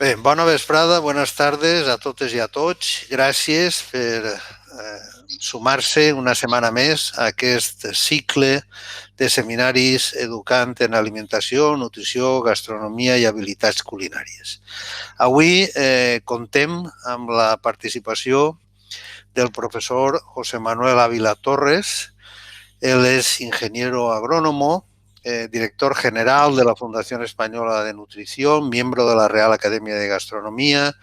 Bé, bona vesprada, bones tardes a totes i a tots. Gràcies per sumar-se una setmana més a aquest cicle de seminaris educant en alimentació, nutrició, gastronomia i habilitats culinàries. Avui contem amb la participació del professor José Manuel Ávila Torres. Él es ingeniero agrónomo, director general de la Fundación Española de Nutrición, miembro de la Real Academia de Gastronomía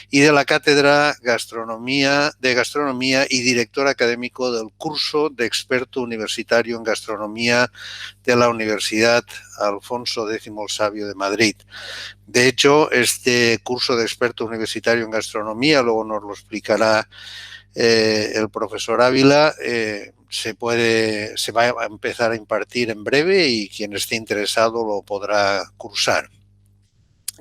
y de la Cátedra de Gastronomía y director académico del curso de experto universitario en gastronomía de la Universidad Alfonso X el Sabio de Madrid. De hecho, este curso de experto universitario en gastronomía, luego nos lo explicará el profesor Ávila, se va a empezar a impartir en breve y quien esté interesado lo podrá cursar.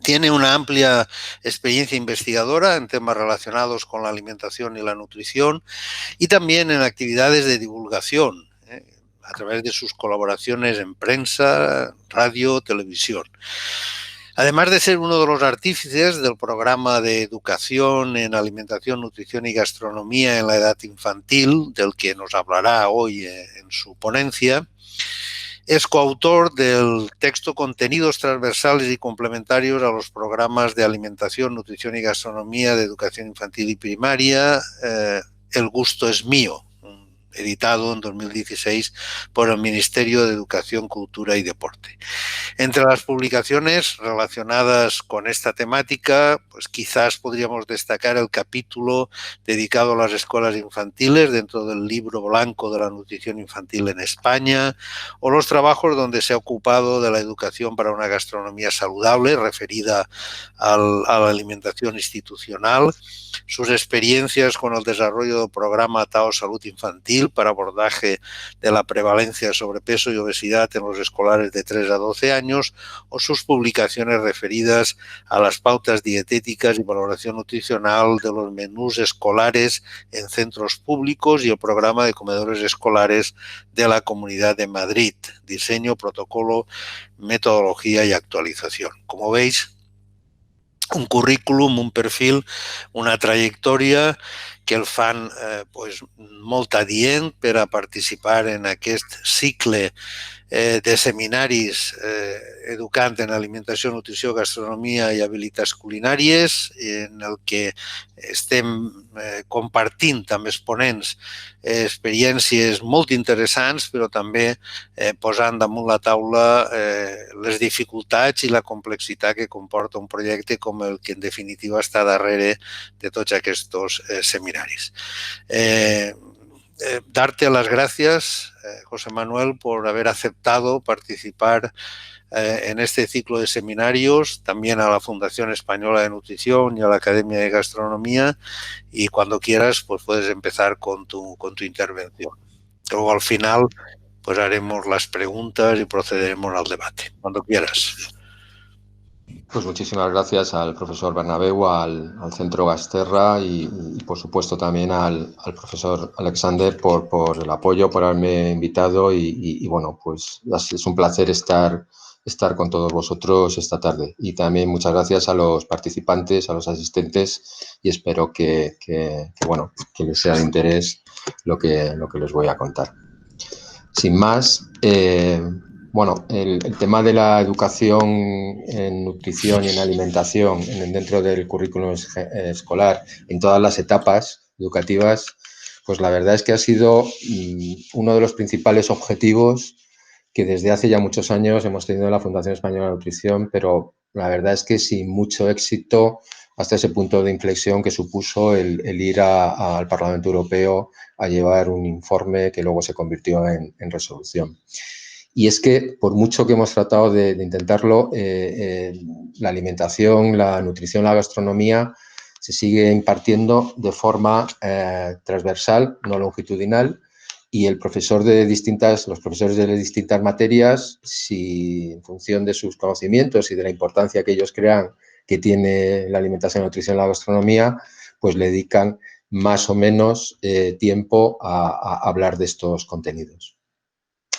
Tiene una amplia experiencia investigadora en temas relacionados con la alimentación y la nutrición y también en actividades de divulgación, a través de sus colaboraciones en prensa, radio, televisión. Además de ser uno de los artífices del programa de educación en alimentación, nutrición y gastronomía en la edad infantil, del que nos hablará hoy en su ponencia, es coautor del texto Contenidos transversales y complementarios a los programas de alimentación, nutrición y gastronomía de educación infantil y primaria, El gusto es mío, editado en 2016 por el Ministerio de Educación, Cultura y Deporte. Entre las publicaciones relacionadas con esta temática, pues quizás podríamos destacar el capítulo dedicado a las escuelas infantiles dentro del libro blanco de la nutrición infantil en España, o los trabajos donde se ha ocupado de la educación para una gastronomía saludable, referida a la alimentación institucional, sus experiencias con el desarrollo del programa TAO Salud Infantil para abordaje de la prevalencia de sobrepeso y obesidad en los escolares de 3 a 12 años, o sus publicaciones referidas a las pautas dietéticas y valoración nutricional de los menús escolares en centros públicos y el programa de comedores escolares de la Comunidad de Madrid, diseño, protocolo, metodología y actualización. Como veis, un currículum, un perfil, una trajectòria que el fan molt adient per a participar en aquest cicle de seminaris educant en alimentació, nutrició, gastronomia i habilitats culinàries, en el que estem compartint amb exponents experiències molt interessants, però també posant damunt la taula les dificultats i la complexitat que comporta un projecte com el que en definitiva està darrere de tots aquests seminaris. Darte las gracias, José Manuel, por haber aceptado participar en este ciclo de seminarios, también a la Fundación Española de Nutrición y a la Academia de Gastronomía, y cuando quieras pues puedes empezar con tu intervención. Luego al final pues haremos las preguntas y procederemos al debate, cuando quieras. Pues muchísimas gracias al profesor Bernabéu, al Centro Gasterra y por supuesto también al profesor Alexander por el apoyo, por haberme invitado y bueno, pues es un placer estar con todos vosotros esta tarde. Y también muchas gracias a los participantes, a los asistentes y espero que les sea de interés lo que les voy a contar. Sin más, bueno, el tema de la educación en nutrición y en alimentación dentro del currículum escolar en todas las etapas educativas, pues la verdad es que ha sido uno de los principales objetivos que desde hace ya muchos años hemos tenido en la Fundación Española de Nutrición, pero la verdad es que sin mucho éxito hasta ese punto de inflexión que supuso el ir al Parlamento Europeo a llevar un informe que luego se convirtió en resolución. Y es que, por mucho que hemos tratado de intentarlo, la alimentación, la nutrición, la gastronomía se sigue impartiendo de forma transversal, no longitudinal, y los profesores de distintas materias, si en función de sus conocimientos y de la importancia que ellos crean que tiene la alimentación, la nutrición y la gastronomía, pues le dedican más o menos tiempo a hablar de estos contenidos.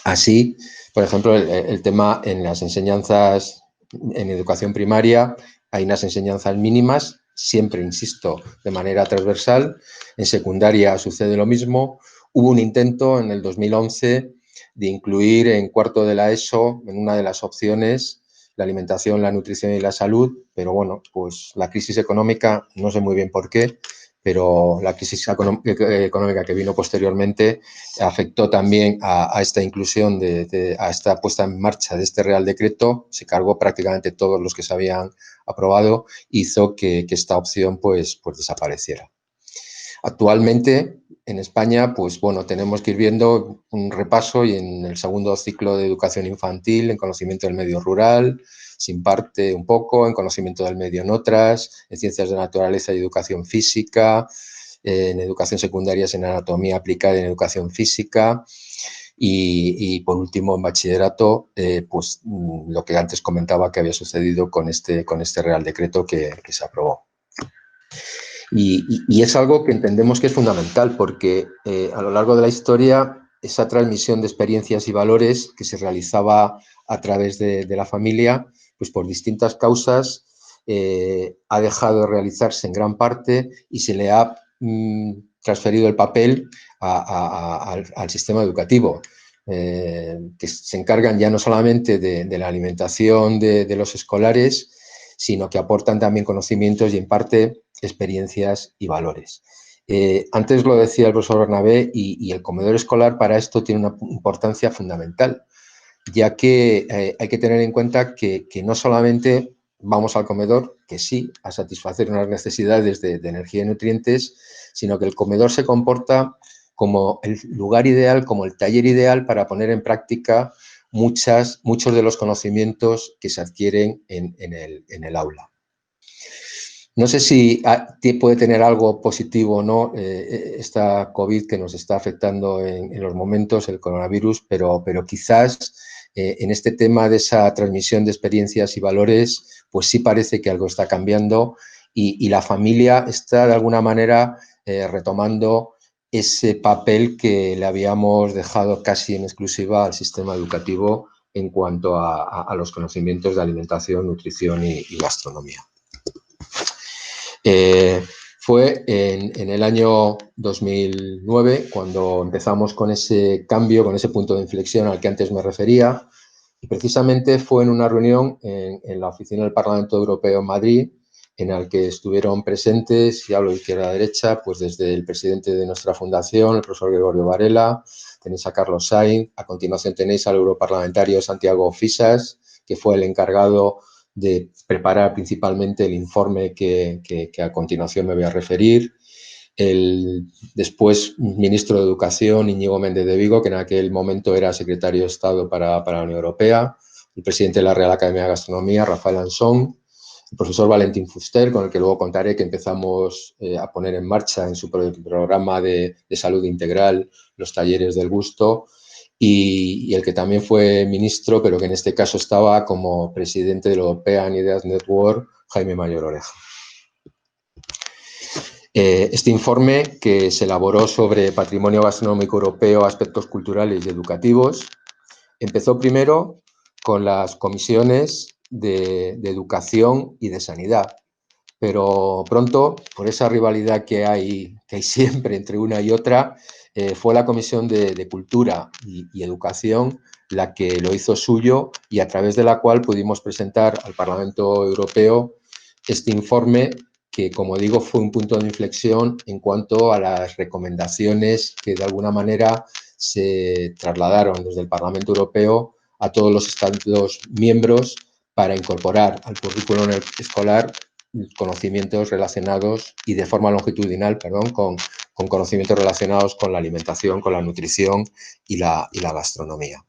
Así, por ejemplo, el tema en las enseñanzas en educación primaria, hay unas enseñanzas mínimas, siempre, insisto, de manera transversal. En secundaria sucede lo mismo. Hubo un intento en el 2011 de incluir en cuarto de la ESO, en una de las opciones, la alimentación, la nutrición y la salud, pero bueno, pues la crisis económica, no sé muy bien por qué, pero la crisis económica que vino posteriormente afectó también a esta inclusión, a esta puesta en marcha de este Real Decreto. Se cargó prácticamente todos los que se habían aprobado, hizo que esta opción pues desapareciera. Actualmente, en España, pues bueno, tenemos que ir viendo un repaso y en el segundo ciclo de educación infantil, en conocimiento del medio rural, se imparte un poco, en conocimiento del medio en otras, en ciencias de naturaleza y educación física, en educación secundaria en anatomía aplicada y en educación física. Y por último, en bachillerato, pues lo que antes comentaba que había sucedido con este Real Decreto que se aprobó. Y es algo que entendemos que es fundamental porque a lo largo de la historia esa transmisión de experiencias y valores que se realizaba a través de la familia, pues por distintas causas ha dejado de realizarse en gran parte y se le ha transferido el papel al sistema educativo, que se encargan ya no solamente de la alimentación de los escolares, sino que aportan también conocimientos y en parte experiencias y valores. Antes lo decía el profesor Bernabé y el comedor escolar para esto tiene una importancia fundamental, ya que hay que tener en cuenta que no solamente vamos al comedor, que sí, a satisfacer unas necesidades de energía y nutrientes, sino que el comedor se comporta como el lugar ideal, como el taller ideal para poner en práctica muchos de los conocimientos que se adquieren en el aula. No sé si puede tener algo positivo o no esta COVID que nos está afectando en los momentos, el coronavirus, pero quizás en este tema de esa transmisión de experiencias y valores, pues sí parece que algo está cambiando y la familia está de alguna manera retomando ese papel que le habíamos dejado casi en exclusiva al sistema educativo en cuanto a los conocimientos de alimentación, nutrición y gastronomía. Fue en el año 2009 cuando empezamos con ese cambio, con ese punto de inflexión al que antes me refería, y precisamente fue en una reunión en la oficina del Parlamento Europeo en Madrid, en la que estuvieron presentes, y hablo de izquierda a derecha, pues desde el presidente de nuestra fundación, el profesor Gregorio Varela, tenéis a Carlos Sainz, a continuación tenéis al europarlamentario Santiago Fisas, que fue el encargado de preparar principalmente el informe que a continuación me voy a referir. El después ministro de Educación, Íñigo Méndez de Vigo, que en aquel momento era secretario de Estado para la Unión Europea, el presidente de la Real Academia de Gastronomía, Rafael Ansón, el profesor Valentín Fuster, con el que luego contaré que empezamos a poner en marcha en su programa de salud integral los talleres del gusto, y el que también fue ministro, pero que en este caso estaba como presidente del European Ideas Network, Jaime Mayor Oreja. Este informe, que se elaboró sobre patrimonio gastronómico europeo, aspectos culturales y educativos, empezó primero con las comisiones de educación y de sanidad, pero pronto, por esa rivalidad que hay siempre entre una y otra, fue la Comisión de Cultura y Educación la que lo hizo suyo y a través de la cual pudimos presentar al Parlamento Europeo este informe que, como digo, fue un punto de inflexión en cuanto a las recomendaciones que de alguna manera se trasladaron desde el Parlamento Europeo a todos los Estados miembros para incorporar al currículum escolar conocimientos relacionados y de forma longitudinal, con conocimientos relacionados con la alimentación, con la nutrición y la gastronomía.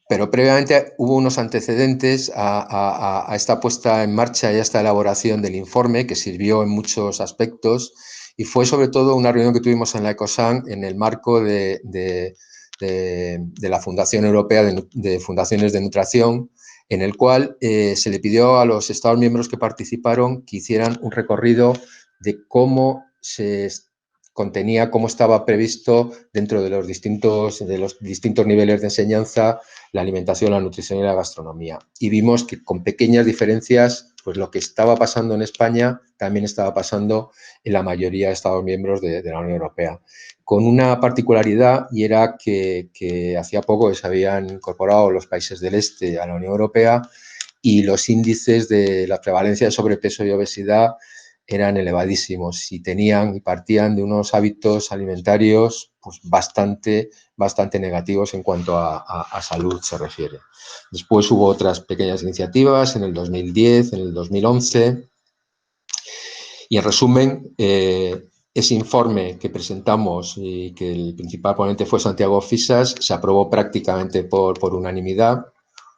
Pero previamente hubo unos antecedentes a esta puesta en marcha y a esta elaboración del informe que sirvió en muchos aspectos y fue sobre todo una reunión que tuvimos en la Ecosan en el marco de la Fundación Europea de Fundaciones de Nutrición, en el cual se le pidió a los Estados miembros que participaron que hicieran un recorrido de cómo se contenía cómo estaba previsto dentro de los distintos niveles de enseñanza la alimentación, la nutrición y la gastronomía. Y vimos que con pequeñas diferencias, pues lo que estaba pasando en España también estaba pasando en la mayoría de Estados miembros de la Unión Europea. Con una particularidad, y era que hacía poco se habían incorporado los países del este a la Unión Europea y los índices de la prevalencia de sobrepeso y obesidad eran elevadísimos y partían de unos hábitos alimentarios pues bastante negativos en cuanto a salud se refiere. Después hubo otras pequeñas iniciativas en el 2010, en el 2011 y en resumen ese informe que presentamos y que el principal ponente fue Santiago Fisas se aprobó prácticamente por unanimidad.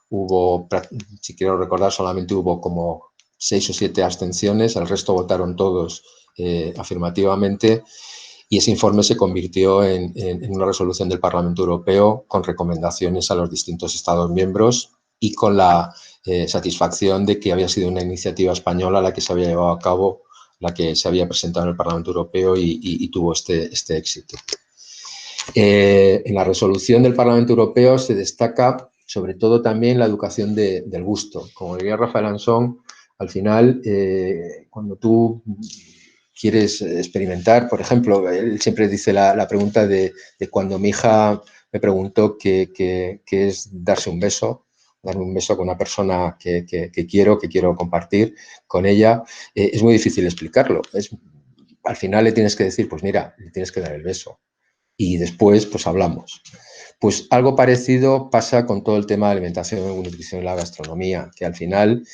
Hubo, si quiero recordar, solamente hubo como 6 o 7 abstenciones, el resto votaron todos afirmativamente y ese informe se convirtió en una resolución del Parlamento Europeo con recomendaciones a los distintos Estados miembros y con la satisfacción de que había sido una iniciativa española la que se había llevado a cabo, la que se había presentado en el Parlamento Europeo y tuvo este éxito. En la resolución del Parlamento Europeo se destaca sobre todo también la educación del gusto. Como diría Rafael Ansón, al final, cuando tú quieres experimentar, por ejemplo, él siempre dice la pregunta de cuando mi hija me preguntó qué es darse un beso, darme un beso con una persona que quiero compartir con ella, es muy difícil explicarlo. Al final le tienes que decir, pues mira, le tienes que dar el beso. Y después, pues hablamos. Pues algo parecido pasa con todo el tema de alimentación, nutrición y la gastronomía, que al final,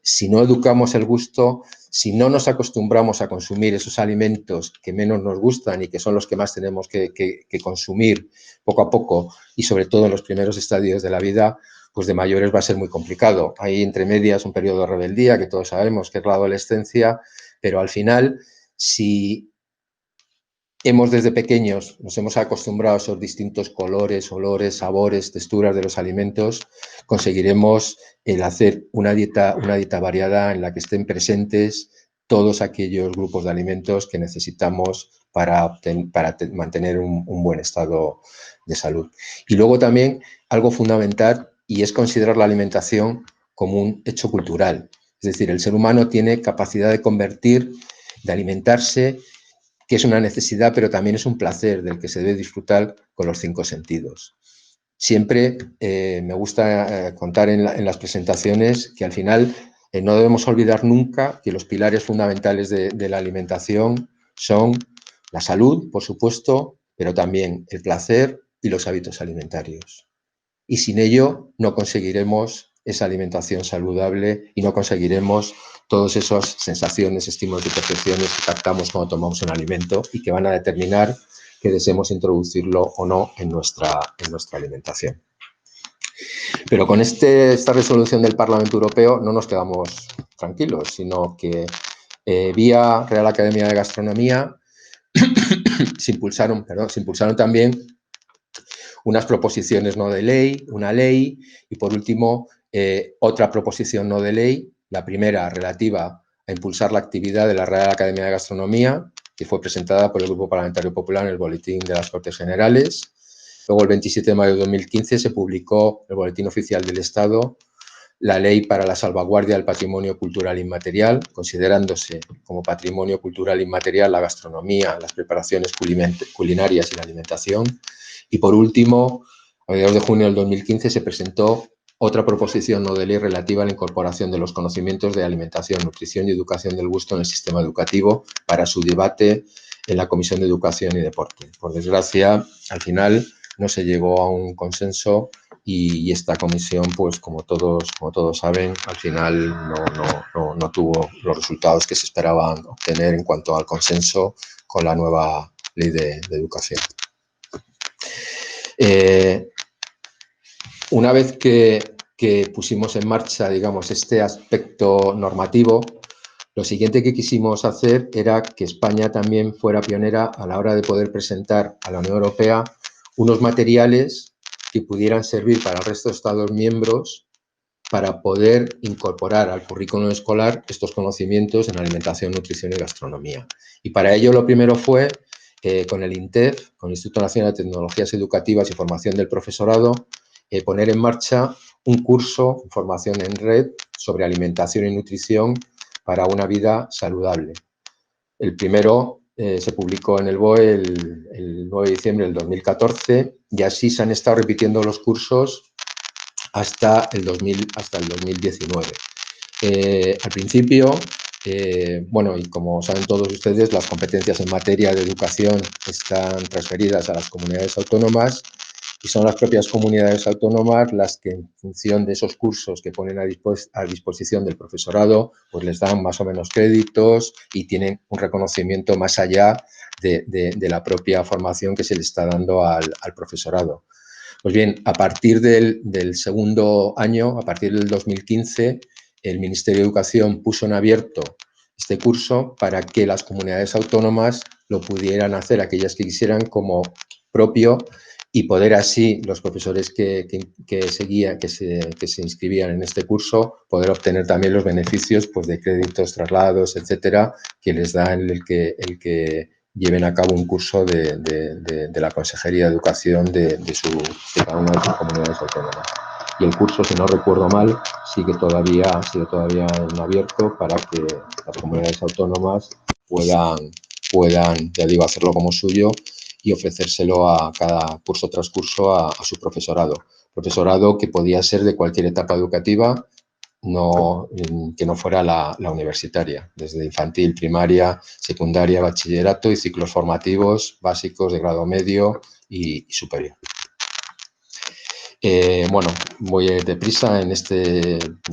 si no educamos el gusto, si no nos acostumbramos a consumir esos alimentos que menos nos gustan y que son los que más tenemos que consumir poco a poco y sobre todo en los primeros estadios de la vida, pues de mayores va a ser muy complicado. Hay entre medias un periodo de rebeldía que todos sabemos que es la adolescencia, pero al final, si desde pequeños nos hemos acostumbrado a esos distintos colores, olores, sabores, texturas de los alimentos, conseguiremos el hacer una dieta variada en la que estén presentes todos aquellos grupos de alimentos que necesitamos para mantener un buen estado de salud. Y luego también algo fundamental y es considerar la alimentación como un hecho cultural. Es decir, el ser humano tiene capacidad de alimentarse, que es una necesidad, pero también es un placer del que se debe disfrutar con los 5 sentidos. Siempre me gusta contar en las presentaciones que al final no debemos olvidar nunca que los pilares fundamentales de la alimentación son la salud, por supuesto, pero también el placer y los hábitos alimentarios. Y sin ello no conseguiremos esa alimentación saludable y no conseguiremos todas esas sensaciones, estímulos y percepciones que captamos cuando tomamos un alimento y que van a determinar que deseemos introducirlo o no en nuestra alimentación. Pero con esta resolución del Parlamento Europeo no nos quedamos tranquilos, sino que vía Real Academia de Gastronomía se impulsaron también unas proposiciones no de ley, una ley y, por último, otra proposición no de ley, la primera relativa a impulsar la actividad de la Real Academia de Gastronomía, que fue presentada por el Grupo Parlamentario Popular en el Boletín de las Cortes Generales. Luego, el 27 de mayo de 2015, se publicó en el Boletín Oficial del Estado la Ley para la Salvaguardia del Patrimonio Cultural Inmaterial, considerándose como patrimonio cultural inmaterial la gastronomía, las preparaciones culinarias y la alimentación. Y, por último, a mediados de junio del 2015 se presentó otra proposición no de ley relativa a la incorporación de los conocimientos de alimentación, nutrición y educación del gusto en el sistema educativo para su debate en la Comisión de Educación y Deporte. Por desgracia, al final no se llegó a un consenso y esta comisión, pues como todos saben, al final no tuvo los resultados que se esperaban obtener en cuanto al consenso con la nueva ley de educación. Una vez que pusimos en marcha, digamos, este aspecto normativo, lo siguiente que quisimos hacer era que España también fuera pionera a la hora de poder presentar a la Unión Europea unos materiales que pudieran servir para el resto de Estados miembros para poder incorporar al currículum escolar estos conocimientos en alimentación, nutrición y gastronomía. Y para ello lo primero fue con el INTEF, con el Instituto Nacional de Tecnologías Educativas y Formación del Profesorado, poner en marcha un curso, formación en red, sobre alimentación y nutrición para una vida saludable. El primero se publicó en el BOE el 9 de diciembre del 2014 y así se han estado repitiendo los cursos hasta el 2019. Al principio, bueno, y como saben todos ustedes, las competencias en materia de educación están transferidas a las comunidades autónomas y son las propias comunidades autónomas las que, en función de esos cursos que ponen a disposición del profesorado, pues les dan más o menos créditos y tienen un reconocimiento más allá de la propia formación que se le está dando al profesorado. Pues bien, a partir del segundo año, a partir del 2015, el Ministerio de Educación puso en abierto este curso para que las comunidades autónomas lo pudieran hacer, aquellas que quisieran, como propio, y poder así los profesores que se inscribían en este curso poder obtener también los beneficios, pues, de créditos, traslados, etcétera, que les dan el que lleven a cabo un curso de la Consejería de Educación de cada una de sus comunidades autónomas. Y el curso, si no recuerdo mal, sigue todavía en abierto para que las comunidades autónomas puedan, ya digo, hacerlo como suyo y ofrecérselo a cada curso tras curso a su profesorado. Profesorado que podía ser de cualquier etapa educativa, que no fuera la universitaria, desde infantil, primaria, secundaria, bachillerato y ciclos formativos básicos de grado medio y superior. Bueno, voy deprisa en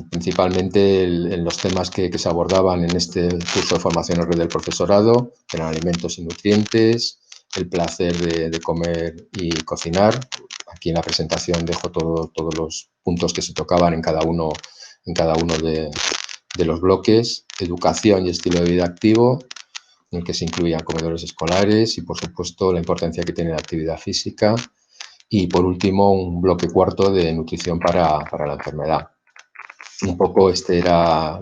principalmente en los temas que se abordaban en este curso de formación en red del profesorado: eran alimentos y nutrientes, el placer de comer y cocinar. Aquí en la presentación dejo todos los puntos que se tocaban en cada uno de los bloques: educación y estilo de vida activo, en el que se incluían comedores escolares y, por supuesto, la importancia que tiene la actividad física. Y, por último, un bloque cuarto de nutrición para la enfermedad. Un poco este era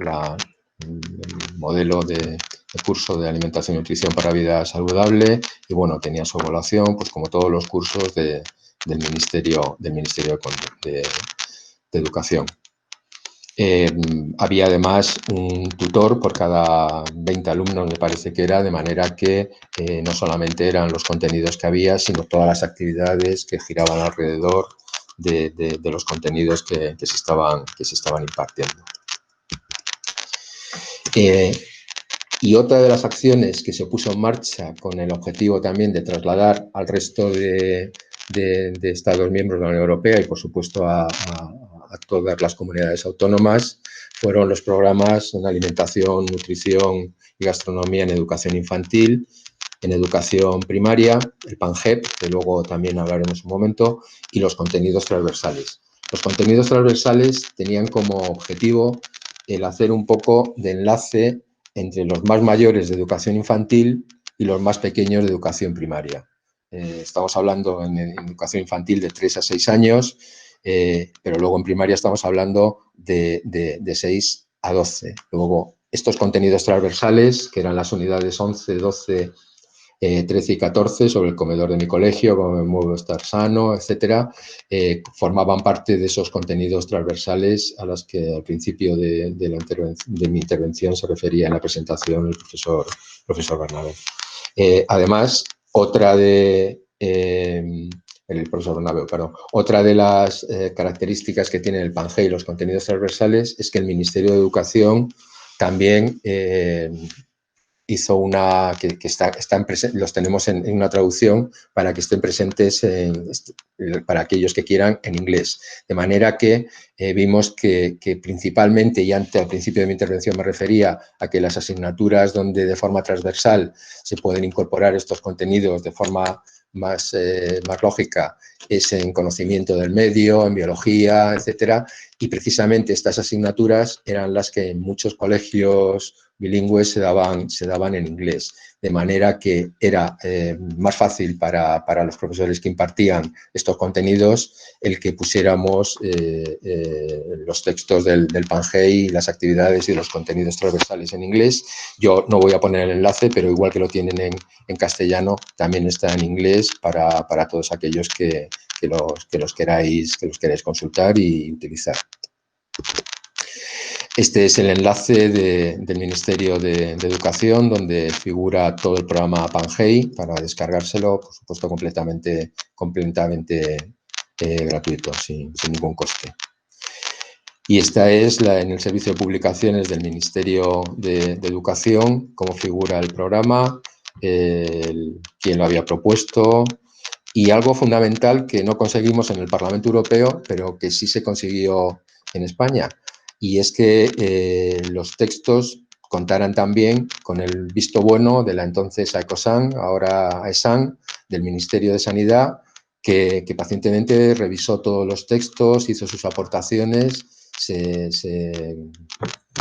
el modelo de curso de alimentación y nutrición para vida saludable y, bueno, tenía su evaluación, pues como todos los cursos del Ministerio de Educación. Había además un tutor por cada 20 alumnos, me parece que era, de manera que no solamente eran los contenidos que había, sino todas las actividades que giraban alrededor de los contenidos que se estaban impartiendo. Y otra de las acciones que se puso en marcha con el objetivo también de trasladar al resto de Estados miembros de la Unión Europea y, por supuesto, a todas las comunidades autónomas, fueron los programas en alimentación, nutrición y gastronomía en educación infantil, en educación primaria, el PANGEP, que luego también hablaremos un momento, y los contenidos transversales. Los contenidos transversales tenían como objetivo el hacer un poco de enlace entre los más mayores de educación infantil y los más pequeños de educación primaria. Estamos hablando en educación infantil de 3 a 6 años, pero luego en primaria estamos hablando de 6 a 12. Luego, estos contenidos transversales, que eran las unidades 11, 12, 13 y 14, sobre el comedor de mi colegio, cómo me muevo, estar sano, etcétera, formaban parte de esos contenidos transversales a los que al principio de mi intervención se refería en la presentación el profesor Bernabé. Además, otra de las características que tiene el PANGEI y los contenidos transversales es que el Ministerio de Educación también hizo los tenemos en una traducción para que estén presentes para aquellos que quieran en inglés. De manera que vimos que principalmente, y al principio de mi intervención me refería a que las asignaturas donde de forma transversal se pueden incorporar estos contenidos de forma más lógica, es en conocimiento del medio, en biología, etcétera, y precisamente estas asignaturas eran las que en muchos colegios bilingües se daban en inglés, de manera que era más fácil para los profesores que impartían estos contenidos el que pusiéramos los textos del PANGEI y las actividades y los contenidos transversales en inglés. Yo no voy a poner el enlace, pero igual que lo tienen en castellano, también está en inglés para todos aquellos que los queráis consultar y utilizar. Este es el enlace del Ministerio de Educación, donde figura todo el programa PANGEI para descargárselo, por supuesto, completamente gratuito, sin ningún coste. Y esta es en el servicio de publicaciones del Ministerio de Educación, cómo figura el programa, quién lo había propuesto y algo fundamental que no conseguimos en el Parlamento Europeo, pero que sí se consiguió en España, y es que los textos contaran también con el visto bueno de la entonces AECOSAN, ahora AESAN, del Ministerio de Sanidad, que pacientemente revisó todos los textos, hizo sus aportaciones,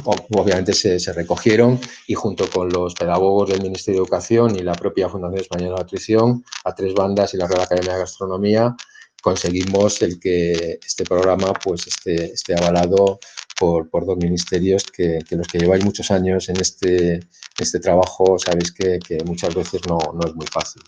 obviamente se recogieron, y junto con los pedagogos del Ministerio de Educación y la propia Fundación Española de Nutrición, a tres bandas y la Real Academia de Gastronomía, conseguimos el que este programa pues esté avalado por dos ministerios que los que lleváis muchos años en este trabajo sabéis que muchas veces no es muy fácil.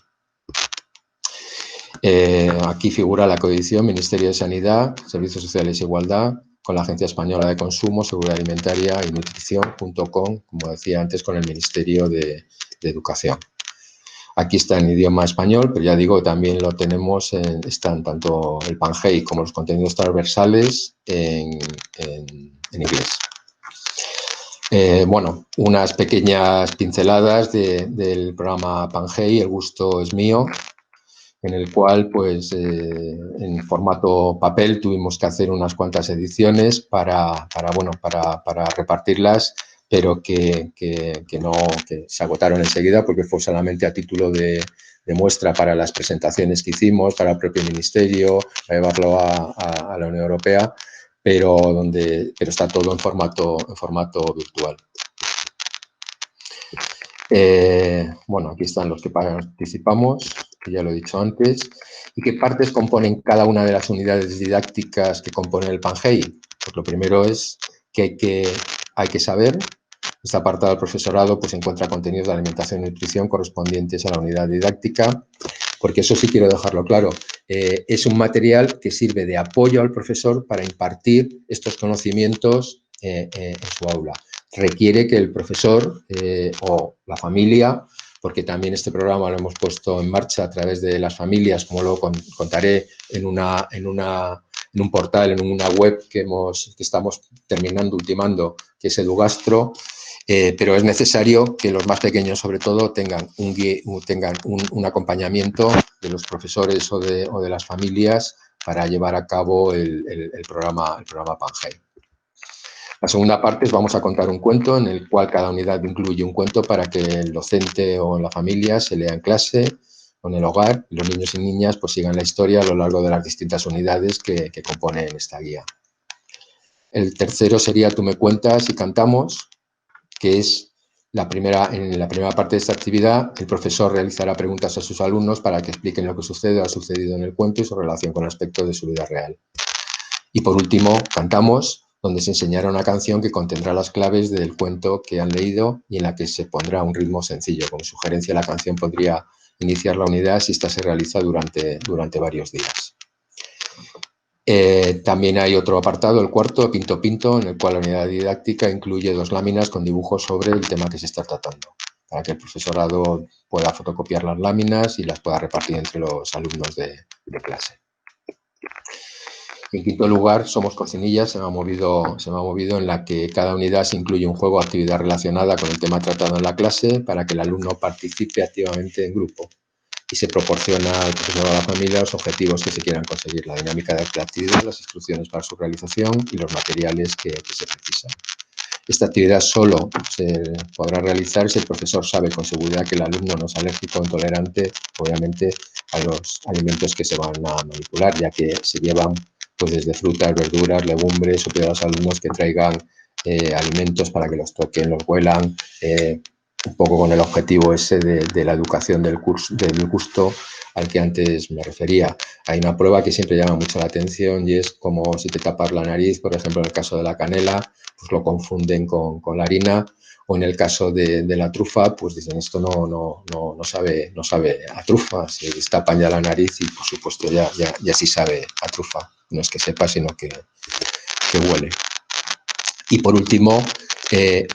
Aquí figura la coedición Ministerio de Sanidad, Servicios Sociales e Igualdad, con la Agencia Española de Consumo, Seguridad Alimentaria y Nutrición, junto con, como decía antes, con el Ministerio de Educación. Aquí está en idioma español, pero ya digo, también lo tenemos, están tanto el PANGEI como los contenidos transversales en inglés. Bueno, unas pequeñas pinceladas del programa PANGEI, El gusto es mío, en el cual, pues, en formato papel tuvimos que hacer unas cuantas ediciones para repartirlas, pero que se agotaron enseguida porque fue solamente a título de muestra para las presentaciones que hicimos, para el propio ministerio, para llevarlo a la Unión Europea, pero está todo en formato virtual. Bueno, aquí están los que participamos, que ya lo he dicho antes. ¿Y qué partes componen cada una de las unidades didácticas que componen el PANGEI? Pues lo primero es que hay que saber. Este apartado del profesorado pues encuentra contenidos de alimentación y nutrición correspondientes a la unidad didáctica, porque eso sí quiero dejarlo claro. Es un material que sirve de apoyo al profesor para impartir estos conocimientos en su aula. Requiere que el profesor o la familia, porque también este programa lo hemos puesto en marcha a través de las familias, como luego contaré en un portal, en una web que estamos ultimando, que es Edugastro, pero es necesario que los más pequeños, sobre todo, tengan un acompañamiento de los profesores o de las familias para llevar a cabo el programa PANGEI. La segunda parte es vamos a contar un cuento en el cual cada unidad incluye un cuento para que el docente o la familia se lea en clase o en el hogar y los niños y niñas pues sigan la historia a lo largo de las distintas unidades que componen esta guía. El tercero sería Tú me cuentas y cantamos, que es en la primera parte de esta actividad. El profesor realizará preguntas a sus alumnos para que expliquen lo que sucede o ha sucedido en el cuento y su relación con aspectos de su vida real. Y por último, Cantamos, donde se enseñará una canción que contendrá las claves del cuento que han leído y en la que se pondrá un ritmo sencillo. Como sugerencia, la canción podría iniciar la unidad si esta se realiza durante varios días. También hay otro apartado, el cuarto, Pinto Pinto, en el cual la unidad didáctica incluye 2 láminas con dibujos sobre el tema que se está tratando, para que el profesorado pueda fotocopiar las láminas y las pueda repartir entre los alumnos de clase. En quinto lugar, Somos Cocinillas, se me ha movido en la que cada unidad se incluye un juego o actividad relacionada con el tema tratado en la clase para que el alumno participe activamente en grupo y se proporciona al profesor o a la familia los objetivos que se quieran conseguir, la dinámica de la actividad, las instrucciones para su realización y los materiales que se precisan. Esta actividad solo se podrá realizar si el profesor sabe con seguridad que el alumno no es alérgico o intolerante, obviamente, a los alimentos que se van a manipular, ya que se llevan pues desde frutas, verduras, legumbres, o pide a los alumnos que traigan alimentos para que los toquen, los huelan, un poco con el objetivo ese de la educación del gusto al que antes me refería. Hay una prueba que siempre llama mucho la atención y es como si te tapas la nariz, por ejemplo, en el caso de la canela, pues lo confunden con la harina, o en el caso de la trufa, pues dicen esto no sabe a trufa, se destapan ya la nariz y por supuesto ya sí sabe a trufa, no es que sepa, sino que huele. Y por último,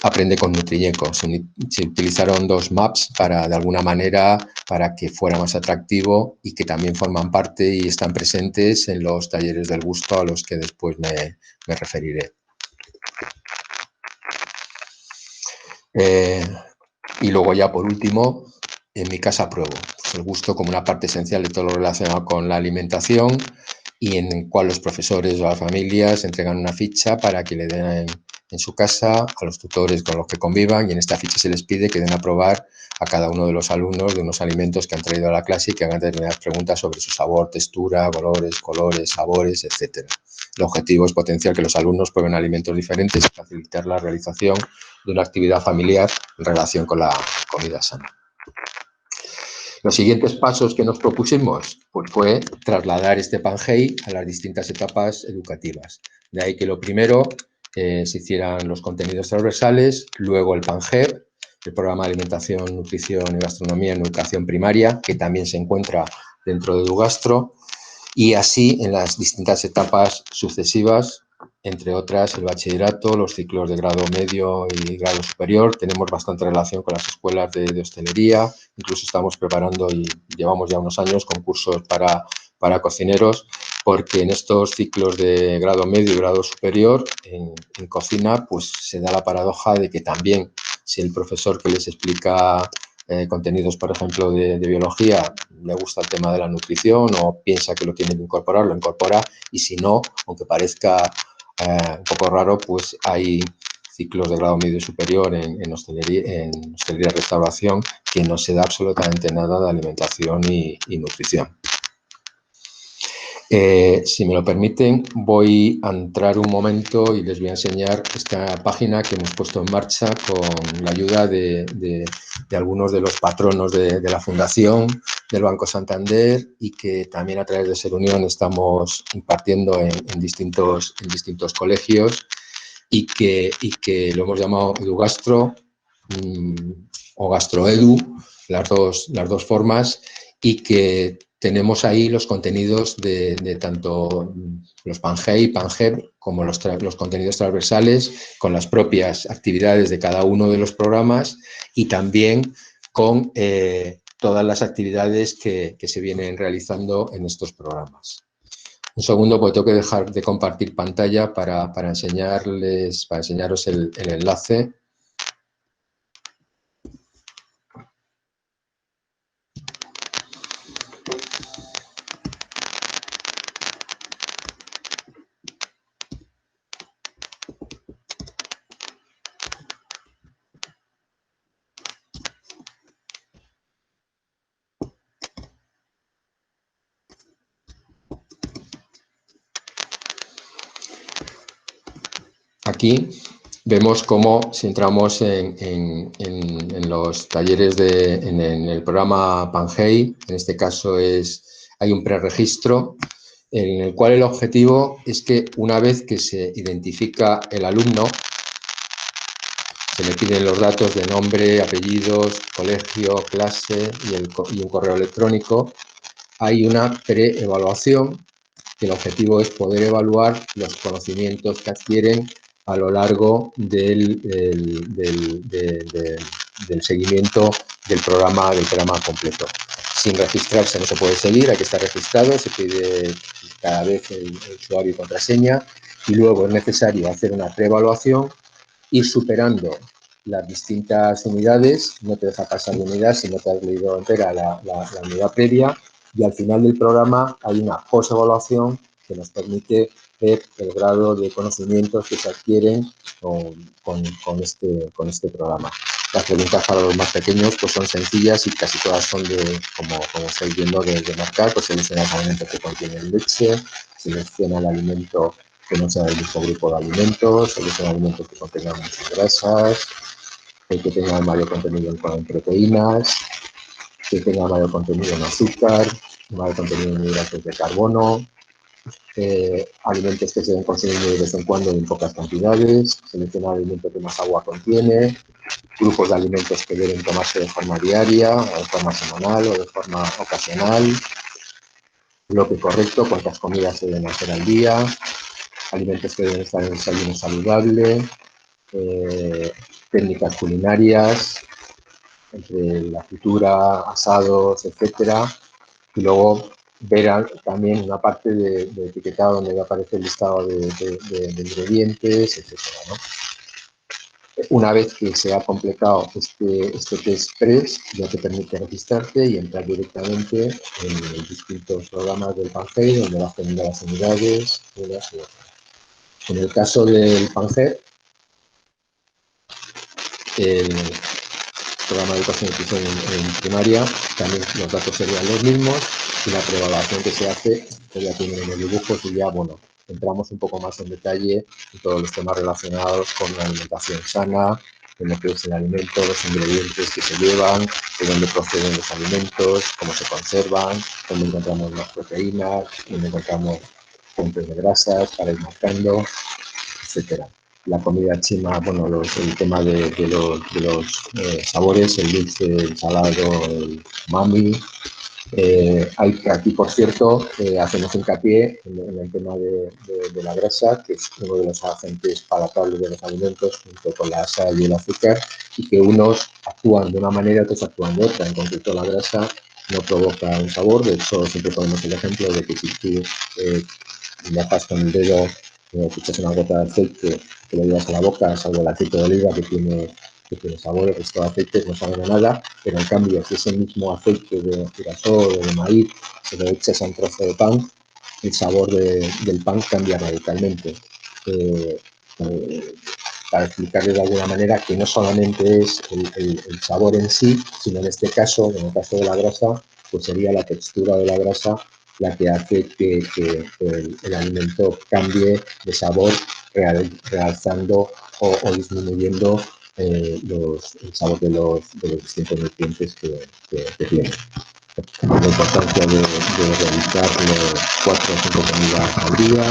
aprende con Nutriñeco. Se utilizaron 2 maps de alguna manera, para que fuera más atractivo y que también forman parte y están presentes en los talleres del gusto a los que después me referiré. Y luego ya por último, en mi casa pruebo. Pues el gusto como una parte esencial de todo lo relacionado con la alimentación, y en el cual los profesores o las familias entregan una ficha para que le den en su casa a los tutores con los que convivan, y en esta ficha se les pide que den a probar a cada uno de los alumnos de unos alimentos que han traído a la clase y que hagan determinadas preguntas sobre su sabor, textura, colores, sabores, etc. El objetivo es potenciar que los alumnos prueben alimentos diferentes y facilitar la realización de una actividad familiar en relación con la comida sana. Los siguientes pasos que nos propusimos pues fue trasladar este PANGEI a las distintas etapas educativas. De ahí que lo primero se hicieran los contenidos transversales, luego el PANGEP, el programa de alimentación, nutrición y gastronomía en educación primaria, que también se encuentra dentro de Edugastro, y así en las distintas etapas sucesivas, entre otras el bachillerato, los ciclos de grado medio y grado superior. Tenemos bastante relación con las escuelas de hostelería, incluso estamos preparando y llevamos ya unos años concursos para cocineros, porque en estos ciclos de grado medio y grado superior en cocina pues se da la paradoja de que también, si el profesor que les explica contenidos, por ejemplo, de biología, le gusta el tema de la nutrición o piensa que lo tiene que incorporar, lo incorpora, y si no, aunque parezca un poco raro, pues hay ciclos de grado medio y superior en hostelería y restauración que no se da absolutamente nada de alimentación y nutrición. Si me lo permiten, voy a entrar un momento y les voy a enseñar esta página que hemos puesto en marcha con la ayuda de algunos de los patronos de la Fundación del Banco Santander, y que también a través de Ser Unión estamos impartiendo en distintos colegios, y que lo hemos llamado Edugastro o Gastroedu, las dos formas, y que tenemos ahí los contenidos de tanto los PANGEI, PANGEP, como los contenidos transversales, con las propias actividades de cada uno de los programas, y también con todas las actividades que se vienen realizando en estos programas. Un segundo, porque tengo que dejar de compartir pantalla para enseñaros el enlace. Aquí vemos cómo, si entramos en los talleres en el programa PANGEI, en este caso hay un preregistro en el cual el objetivo es que una vez que se identifica el alumno, se le piden los datos de nombre, apellidos, colegio, clase y un correo electrónico. Hay una preevaluación, que el objetivo es poder evaluar los conocimientos que adquieren a lo largo del seguimiento del programa completo. Sin registrarse no se puede seguir, hay que estar registrado, se pide cada vez el usuario y contraseña, y luego es necesario hacer una preevaluación, ir superando las distintas unidades, no te deja pasar de unidad si no te has leído entera la unidad previa, y al final del programa hay una postevaluación que nos permite ver el grado de conocimientos que se adquieren con este programa. Las preguntas para los más pequeños pues son sencillas y casi todas son como estáis viendo, de marcar, pues selecciona el alimento que contiene leche, selecciona el alimento que no sea del mismo grupo de alimentos, eligen alimentos que contengan muchas grasas, que tengan mayor contenido en proteínas, que tengan mayor contenido en azúcar, mayor contenido en hidratos de carbono, alimentos que se deben consumir de vez en cuando en pocas cantidades, seleccionar alimentos que más agua contiene, grupos de alimentos que deben tomarse de forma diaria, o de forma semanal o de forma ocasional, bloque correcto, cuántas comidas se deben hacer al día, alimentos que deben estar en el desayuno saludable, técnicas culinarias, entre la fritura, asados, etcétera, y luego ver también una parte de etiquetado donde aparece el listado de ingredientes, etcétera, ¿no? Una vez que se ha completado este test PRES, ya te permite registrarte y entrar directamente en los distintos programas del PANGEI, donde vas teniendo las unidades, unas y otras. En el caso del PANGEI, el programa de educación y nutrición en primaria, también los datos serían los mismos y la preevaluación que se hace, que ya tienen en el dibujo, y ya, bueno, entramos un poco más en detalle en todos los temas relacionados con la alimentación sana, en lo que es el alimento, los ingredientes que se llevan, de dónde proceden los alimentos, cómo se conservan, dónde encontramos las proteínas, dónde encontramos fuentes de grasas para ir marcando, etcétera. La comida china, bueno, el tema de los sabores, el dulce, el salado, el umami. Aquí, por cierto, hacemos hincapié en el tema de la grasa, que es uno de los agentes palatables de los alimentos, junto con la sal y el azúcar, y que unos actúan de una manera y otros actúan de otra. En concreto, la grasa no provoca un sabor. De hecho, siempre ponemos el ejemplo de que si tú mojas con el dedo, te echas una gota de aceite, que lo llevas a la boca, salvo el aceite de oliva que tiene sabor, el resto de aceites no saben a nada, pero en cambio, si ese mismo aceite de girasol o de maíz se lo echas a un trozo de pan, el sabor del pan cambia radicalmente. Para explicarles de alguna manera que no solamente es el sabor en sí, sino en este caso, en el caso de la grasa, pues sería la textura de la grasa la que hace que el alimento cambie de sabor, realzando o disminuyendo el sabor de los distintos nutrientes que tiene. La importancia de realizar 4 o 5 comidas al día,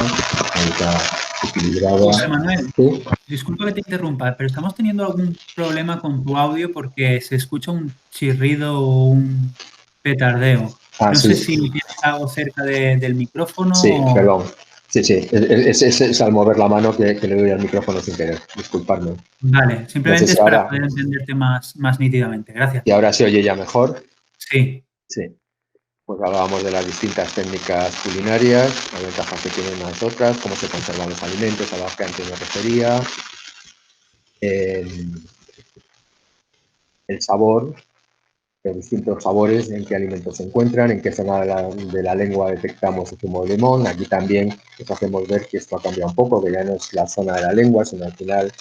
dieta equilibrada. José Manuel, ¿Sí? disculpa que te interrumpa, pero estamos teniendo algún problema con tu audio porque se escucha un chirrido o un petardeo. No sé si tienes algo cerca del micrófono. Sí, perdón. Sí, es al mover la mano que le doy al micrófono sin querer. Disculpadme. Vale, simplemente No sé si es para ahora, poder entenderte más nítidamente. Gracias. ¿y ahora se oye ya mejor? Sí. Sí. Pues hablábamos de las distintas técnicas culinarias, las ventajas que tienen unas otras, cómo se conservan los alimentos, a las que antes me refería, el sabor, los distintos sabores, en qué alimentos se encuentran, en qué zona de la lengua detectamos el zumo de limón. Aquí también les hacemos ver que esto ha cambiado un poco, que ya no es la zona de la lengua, sino al final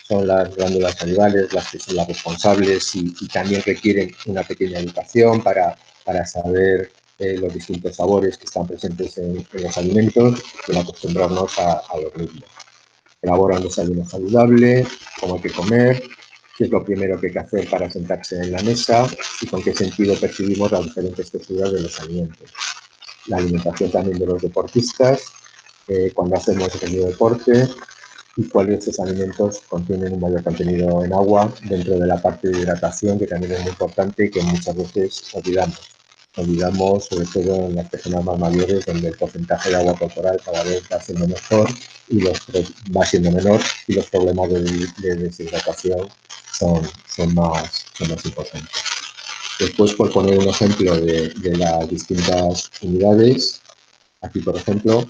son las glándulas salivales las que son las responsables y también requieren una pequeña educación para saber los distintos sabores que están presentes en los alimentos y acostumbrarnos a los mismos. Elaboran un desayuno saludable, cómo hay que comer, qué es lo primero que hay que hacer para sentarse en la mesa y con qué sentido percibimos las diferentes texturas de los alimentos. La alimentación también de los deportistas, cuando hacemos el deporte y cuáles de estos alimentos contienen un mayor contenido en agua dentro de la parte de hidratación, que también es muy importante y que muchas veces olvidamos. Olvidamos, sobre todo en las personas más mayores, donde el porcentaje de agua corporal cada vez va siendo mejor y va siendo menor y los problemas de deshidratación son más importantes. Después, por poner un ejemplo de las distintas unidades, aquí, por ejemplo,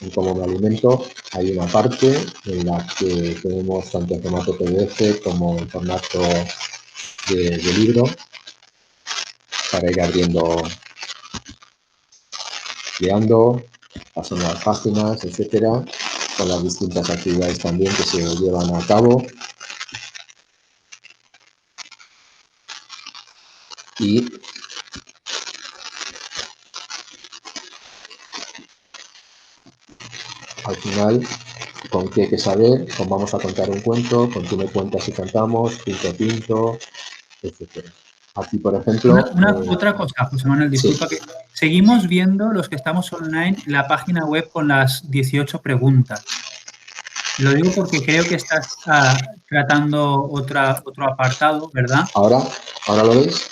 en cómo me alimento, hay una parte en la que tenemos tanto en formato PDF como en formato de libro para ir abriendo, guiando, pasando las páginas, etcétera, con las distintas actividades también que se llevan a cabo. Y al final con qué hay que saber, con vamos a contar un cuento, con tú me cuentas y cantamos, pinto, etc. Aquí, por ejemplo... Otra cosa, José Manuel, disculpa, sí. que seguimos viendo, los que estamos online, la página web con las 18 preguntas. Lo digo porque creo que estás tratando otro apartado, ¿verdad? ¿Ahora lo veis?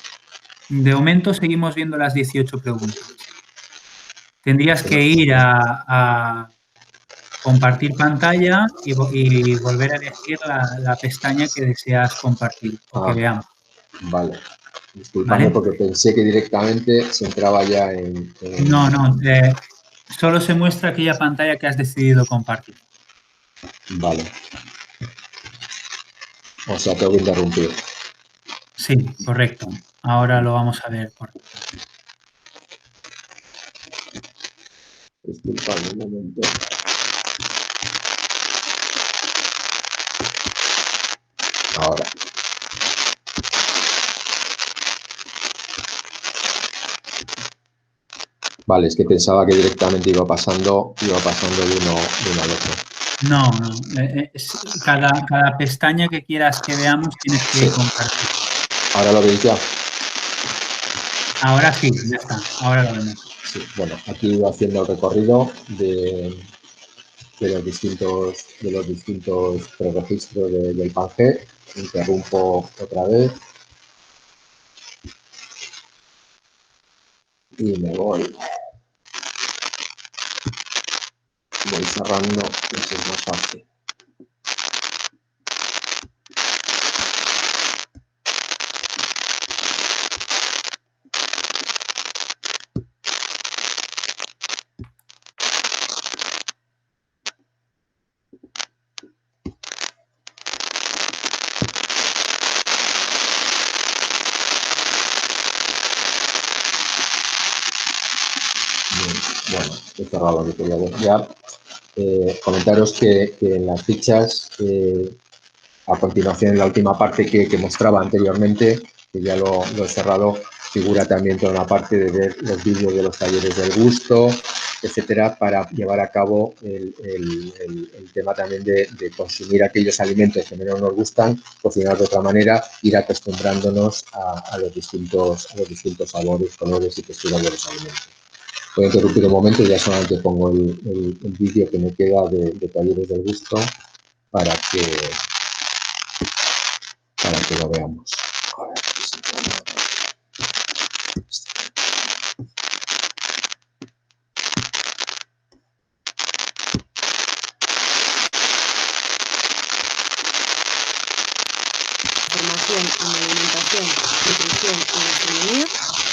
De momento seguimos viendo las 18 preguntas. Tendrías que ir a compartir pantalla y volver a elegir la pestaña que deseas compartir o que veamos. Vale. Disculpadme, ¿vale? Porque pensé que directamente se entraba ya en... No, solo se muestra aquella pantalla que has decidido compartir. Vale. O sea, tengo que interrumpir. Sí, correcto. Ahora lo vamos a ver. Disculpadme un momento. Ahora. Vale, es que pensaba que directamente iba pasando de uno al otro. No. Cada pestaña que quieras que veamos tienes que compartir. ¿Ahora lo veis ya? Ahora sí, ya está. Ahora lo vemos. Sí, bueno, aquí iba haciendo el recorrido de los distintos preregistros del Pangea. Interrumpo otra vez. Y me voy cerrando, que es más fácil. Bueno, he cerrado lo que quería ver ya. Comentaros que en las fichas, a continuación, en la última parte que mostraba anteriormente, que ya lo he cerrado, figura también toda una parte de ver los vídeos de los talleres del gusto, etcétera, para llevar a cabo el tema también de consumir aquellos alimentos que menos nos gustan, cocinar de otra manera, ir acostumbrándonos a los distintos sabores, colores y texturas de los alimentos. Voy a interrumpir un momento y ya solamente pongo el vídeo que me queda de talleres del gusto para que lo veamos. A ver, Formación en alimentación, nutrición y gastronomía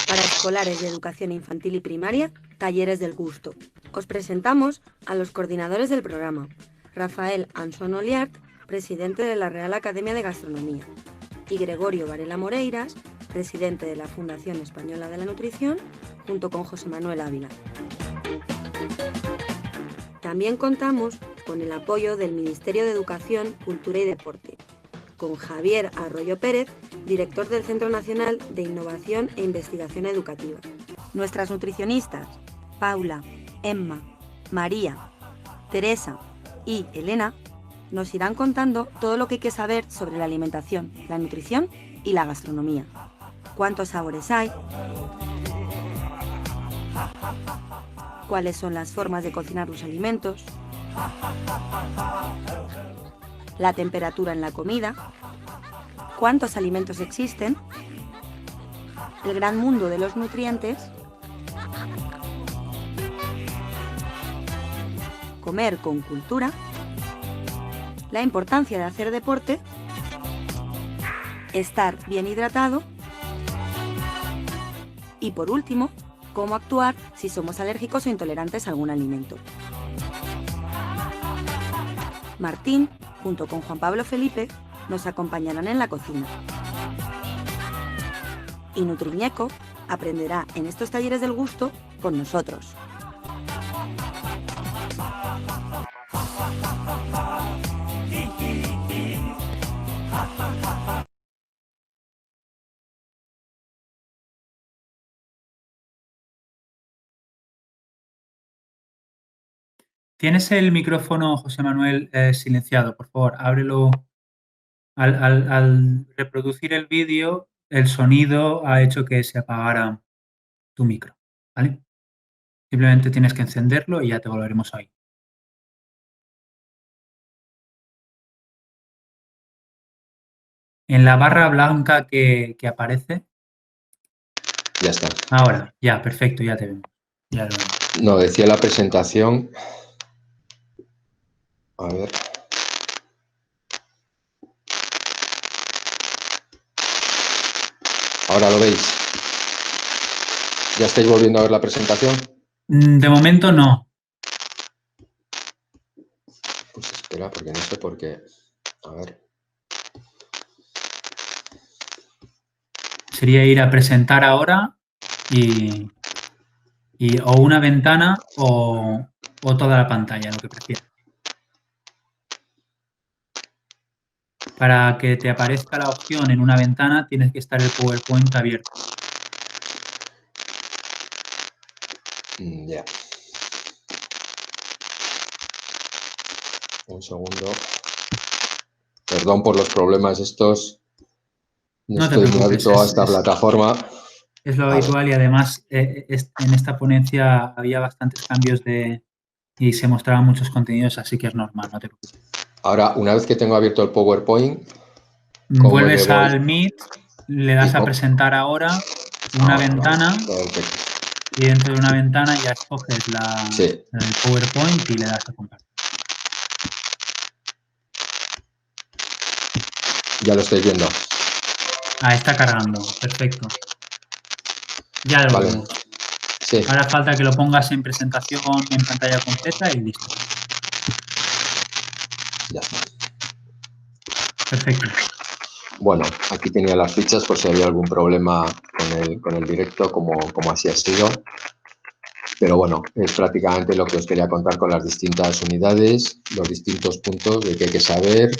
para escolares de educación infantil y primaria, Talleres del Gusto. Os presentamos a los coordinadores del programa: Rafael Anson Oliart, presidente de la Real Academia de Gastronomía, y Gregorio Varela Moreiras, presidente de la Fundación Española de la Nutrición, junto con José Manuel Ávila. También contamos con el apoyo del Ministerio de Educación, Cultura y Deporte, con Javier Arroyo Pérez, director del Centro Nacional de Innovación e Investigación Educativa. Nuestras nutricionistas, Paula, Emma, María, Teresa y Elena, nos irán contando todo lo que hay que saber sobre la alimentación, la nutrición y la gastronomía. ¿Cuántos sabores hay? ¿Cuáles son las formas de cocinar los alimentos? La temperatura en la comida, cuántos alimentos existen, el gran mundo de los nutrientes, comer con cultura, la importancia de hacer deporte, estar bien hidratado y, por último, cómo actuar si somos alérgicos o intolerantes a algún alimento. Martín, junto con Juan Pablo Felipe, nos acompañarán en la cocina. Y Nutriñeco aprenderá en estos talleres del gusto con nosotros. Tienes el micrófono, José Manuel, silenciado. Por favor, ábrelo. Al reproducir el vídeo, el sonido ha hecho que se apagara tu micro, ¿vale? Simplemente tienes que encenderlo y ya te volveremos a oír. En la barra blanca que aparece. Ya está. Ahora, ya, perfecto, ya te vemos. Ya lo vemos. No, decía la presentación. A ver. Ahora lo veis. ¿Ya estáis volviendo a ver la presentación? De momento no. Pues espera, porque no sé por qué. A ver. Sería ir a presentar ahora y o una ventana o toda la pantalla, lo que prefieras. Para que te aparezca la opción en una ventana tienes que estar el PowerPoint abierto. Ya. Un segundo. Perdón por los problemas estos. No No te estoy muy preocupes, habituado a esta plataforma. es lo habitual y además en esta ponencia había bastantes cambios y se mostraban muchos contenidos, así que es normal, no te preocupes. Ahora, una vez que tengo abierto el PowerPoint, ¿cómo vuelves le voy? al Meet, le das a presentar ahora una ventana y dentro de una ventana ya escoges el PowerPoint y le das a compartir. Ya lo estoy viendo. Ah, está cargando, perfecto. Ya lo vemos. Sí. Ahora falta que lo pongas en presentación en pantalla completa y listo. Ya está. Perfecto. Bueno, aquí tenía las fichas por si había algún problema con el directo, como así ha sido. Pero bueno, es prácticamente lo que os quería contar con las distintas unidades, los distintos puntos de qué hay que saber.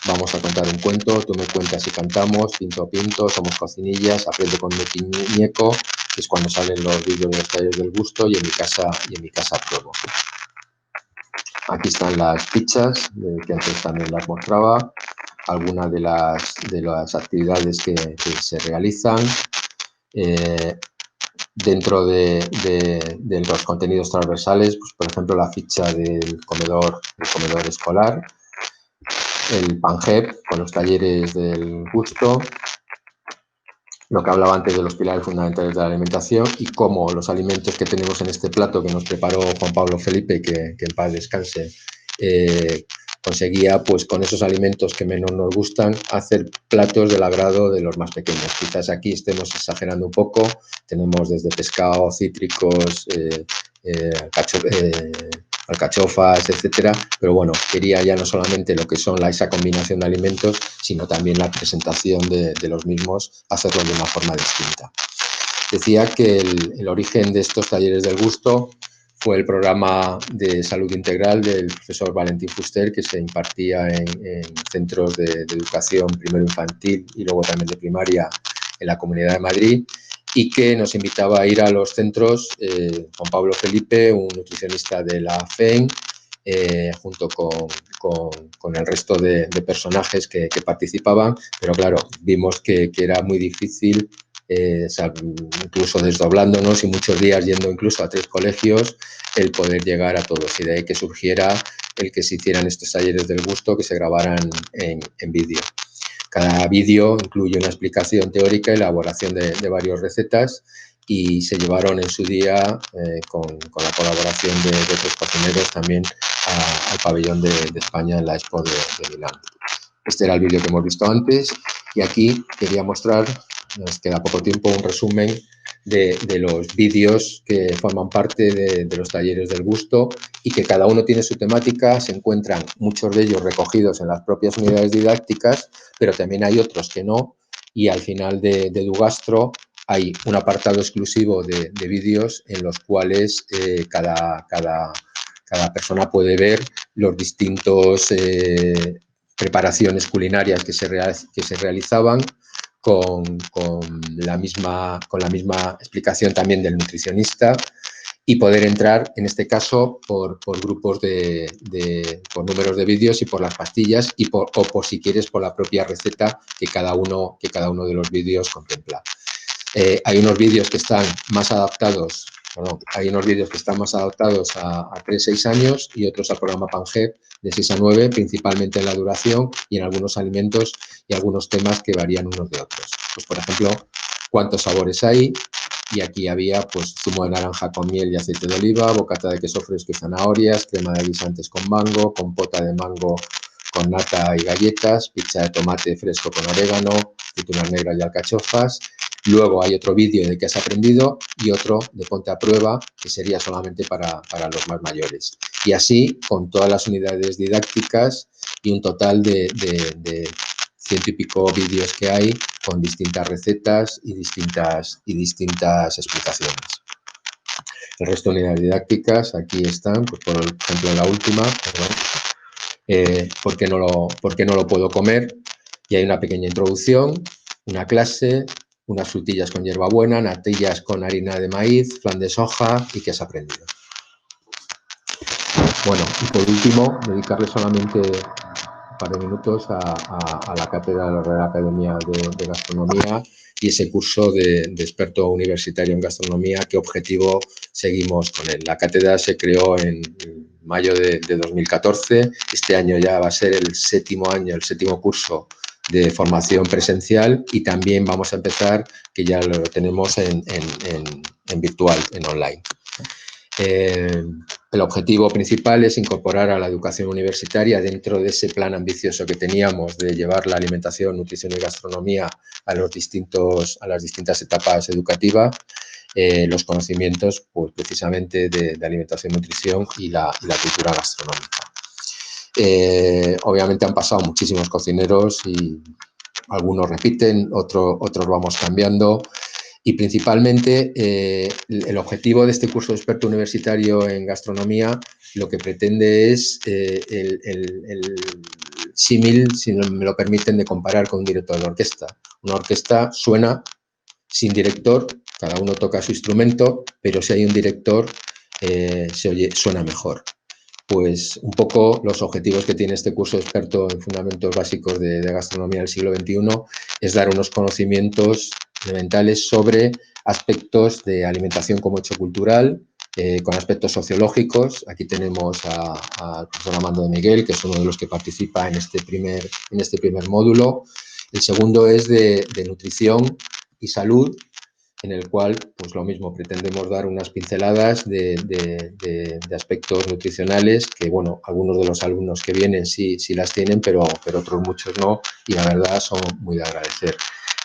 Vamos a contar un cuento, tú me cuentas y cantamos, pinto a pinto, somos cocinillas, aprende con mi muñeco, que es cuando salen los vídeos de los talleres del gusto, y en mi casa pruebo. Aquí están las fichas, que antes también las mostraba, algunas de las actividades que se realizan. Dentro de los contenidos transversales, pues, por ejemplo, la ficha del comedor escolar, el PANGEP con los talleres del gusto, lo que hablaba antes de los pilares fundamentales de la alimentación y cómo los alimentos que tenemos en este plato que nos preparó Juan Pablo Felipe, que en paz descanse, conseguía, pues con esos alimentos que menos nos gustan, hacer platos del agrado de los más pequeños. Quizás aquí estemos exagerando un poco, tenemos desde pescado, cítricos, alcachofas, etcétera, pero bueno, quería ya no solamente lo que son esa combinación de alimentos, sino también la presentación de los mismos, hacerlo de una forma distinta. Decía que el origen de estos talleres del gusto fue el programa de salud integral del profesor Valentín Fuster, que se impartía en centros de educación primero infantil y luego también de primaria en la Comunidad de Madrid, y que nos invitaba a ir a los centros, Juan Pablo Felipe, un nutricionista de la FEN, junto con el resto de personajes que participaban, pero claro, vimos que era muy difícil, incluso desdoblándonos y muchos días yendo incluso a 3 colegios, el poder llegar a todos, y de ahí que surgiera el que se hicieran estos talleres del gusto, que se grabaran en vídeo. Cada vídeo incluye una explicación teórica y elaboración de varias recetas, y se llevaron en su día, con la colaboración de otros cocineros, también al pabellón de España en la Expo de Milán. Este era el vídeo que hemos visto antes, y aquí quería mostrar, nos queda poco tiempo, un resumen de los vídeos que forman parte de los talleres del gusto, y que cada uno tiene su temática. Se encuentran muchos de ellos recogidos en las propias unidades didácticas, pero también hay otros que no, y al final de Edugastro hay un apartado exclusivo de vídeos en los cuales cada persona puede ver los distintos preparaciones culinarias que se realizaban, con la misma explicación también del nutricionista, y poder entrar, en este caso, por grupos por números de vídeos y por las pastillas o por si quieres por la propia receta que cada uno de los vídeos contempla. Hay unos vídeos que están más adaptados, a 3-6 años y otros al programa PANGER de 6 a 9, principalmente en la duración y en algunos alimentos y algunos temas que varían unos de otros. Pues, por ejemplo, cuántos sabores hay, y aquí había pues zumo de naranja con miel y aceite de oliva, bocata de queso fresco y zanahorias, crema de guisantes con mango, compota de mango con nata y galletas, pizza de tomate fresco con orégano, aceitunas negras y alcachofas. Luego hay otro vídeo de qué has aprendido y otro de ponte a prueba, que sería solamente para los más mayores. Y así con todas las unidades didácticas y un total de 100 y pico vídeos que hay con distintas recetas y distintas explicaciones. El resto de unidades didácticas aquí están, pues por ejemplo en la última, ¿por qué no lo puedo comer? Y hay una pequeña introducción, una clase, unas frutillas con hierbabuena, natillas con harina de maíz, flan de soja y qué has aprendido. Bueno, y por último, dedicarle solamente un par de minutos a la cátedra de la Real Academia de Gastronomía y ese curso de experto universitario en gastronomía, qué objetivo seguimos con él. La cátedra se creó en mayo de 2014, este año ya va a ser el séptimo curso de formación presencial y también vamos a empezar, que ya lo tenemos en virtual, en online. El objetivo principal es incorporar a la educación universitaria dentro de ese plan ambicioso que teníamos de llevar la alimentación, nutrición y gastronomía a las distintas etapas educativas, los conocimientos pues, precisamente de alimentación, nutrición y la cultura gastronómica. Obviamente han pasado muchísimos cocineros y algunos repiten, otros vamos cambiando. Y principalmente el objetivo de este curso de experto universitario en gastronomía lo que pretende es el símil, si me lo permiten, de comparar con un director de orquesta. Una orquesta suena sin director, cada uno toca su instrumento, pero si hay un director suena mejor. Pues un poco los objetivos que tiene este curso de experto en fundamentos básicos de gastronomía del siglo XXI es dar unos conocimientos elementales sobre aspectos de alimentación como hecho cultural, con aspectos sociológicos. Aquí tenemos al profesor Armando de Miguel, que es uno de los que participa en este primer módulo. El segundo es de nutrición y salud, en el cual, pues lo mismo, pretendemos dar unas pinceladas de aspectos nutricionales que, bueno, algunos de los alumnos que vienen sí las tienen, pero otros muchos no, y la verdad son muy de agradecer.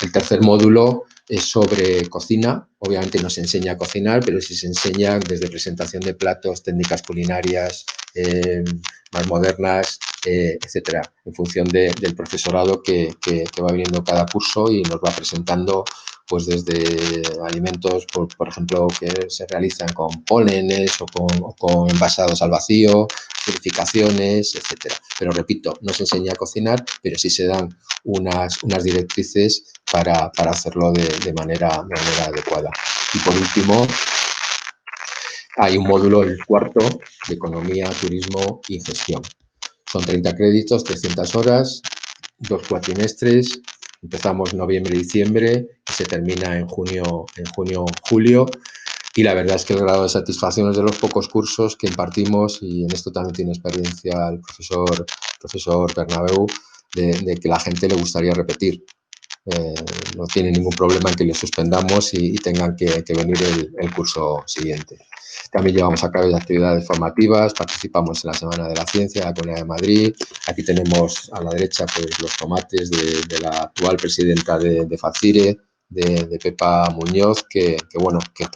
El tercer módulo es sobre cocina. Obviamente no se enseña a cocinar, pero sí se enseña desde presentación de platos, técnicas culinarias más modernas, etcétera, en función del profesorado que va viniendo cada curso y nos va presentando pues desde alimentos, por ejemplo, que se realizan con pólenes o con envasados al vacío, purificaciones, etcétera. Pero repito, no se enseña a cocinar, pero sí se dan unas directrices para hacerlo de manera adecuada. Y por último, hay un módulo, el cuarto, de economía, turismo y gestión. Son 30 créditos, 300 horas, 2 cuatrimestres. Empezamos noviembre y diciembre y se termina en junio, julio. Y la verdad es que el grado de satisfacción es de los pocos cursos que impartimos, y en esto también tiene experiencia el profesor Bernabeu, de que la gente le gustaría repetir. No tiene ningún problema en que le suspendamos y tengan que venir el curso siguiente. También llevamos a cabo actividades formativas, participamos en la Semana de la Ciencia de la Comunidad de Madrid. Aquí tenemos a la derecha pues, los tomates de la actual presidenta de FACIRE, de Pepa Muñoz, que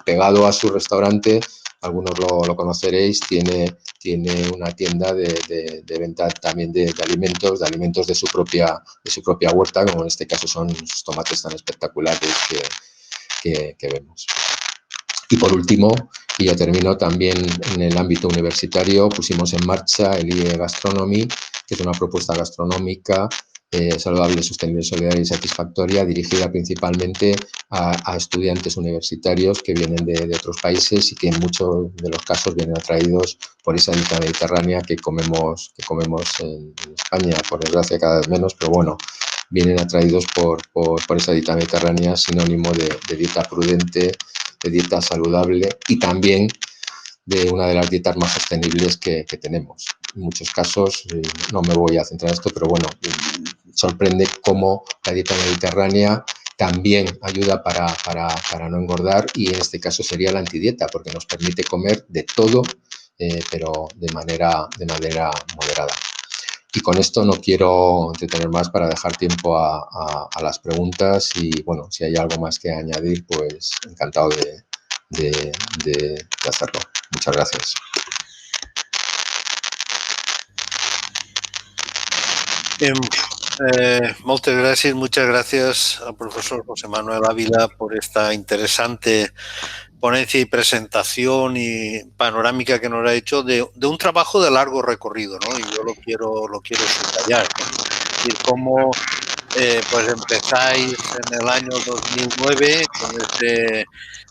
pegado a su restaurante, algunos lo conoceréis, tiene una tienda de venta también de alimentos de su propia huerta, como en este caso son esos tomates tan espectaculares que vemos. Y por último, y ya termino, también en el ámbito universitario pusimos en marcha el IE Gastronomy, que es una propuesta gastronómica saludable, sostenible, solidaria y satisfactoria, dirigida principalmente a estudiantes universitarios que vienen de otros países y que en muchos de los casos vienen atraídos por esa dieta mediterránea que comemos en España, por desgracia cada vez menos, pero bueno, vienen atraídos por esa dieta mediterránea, sinónimo de dieta prudente, de dieta saludable y también de una de las dietas más sostenibles que tenemos. En muchos casos, no me voy a centrar en esto, pero bueno, sorprende cómo la dieta mediterránea también ayuda para no engordar, y en este caso sería la antidieta, porque nos permite comer de todo, pero de manera moderada. Y con esto no quiero entretener más para dejar tiempo a las preguntas, y bueno, si hay algo más que añadir, pues encantado de hacerlo. Muchas gracias. Muchas gracias al profesor José Manuel Ávila por esta interesante ponencia y presentación y panorámica que nos ha hecho de un trabajo de largo recorrido, ¿no? Y yo lo quiero subrayar, ¿no? Es decir, cómo pues empezáis en el año 2009 con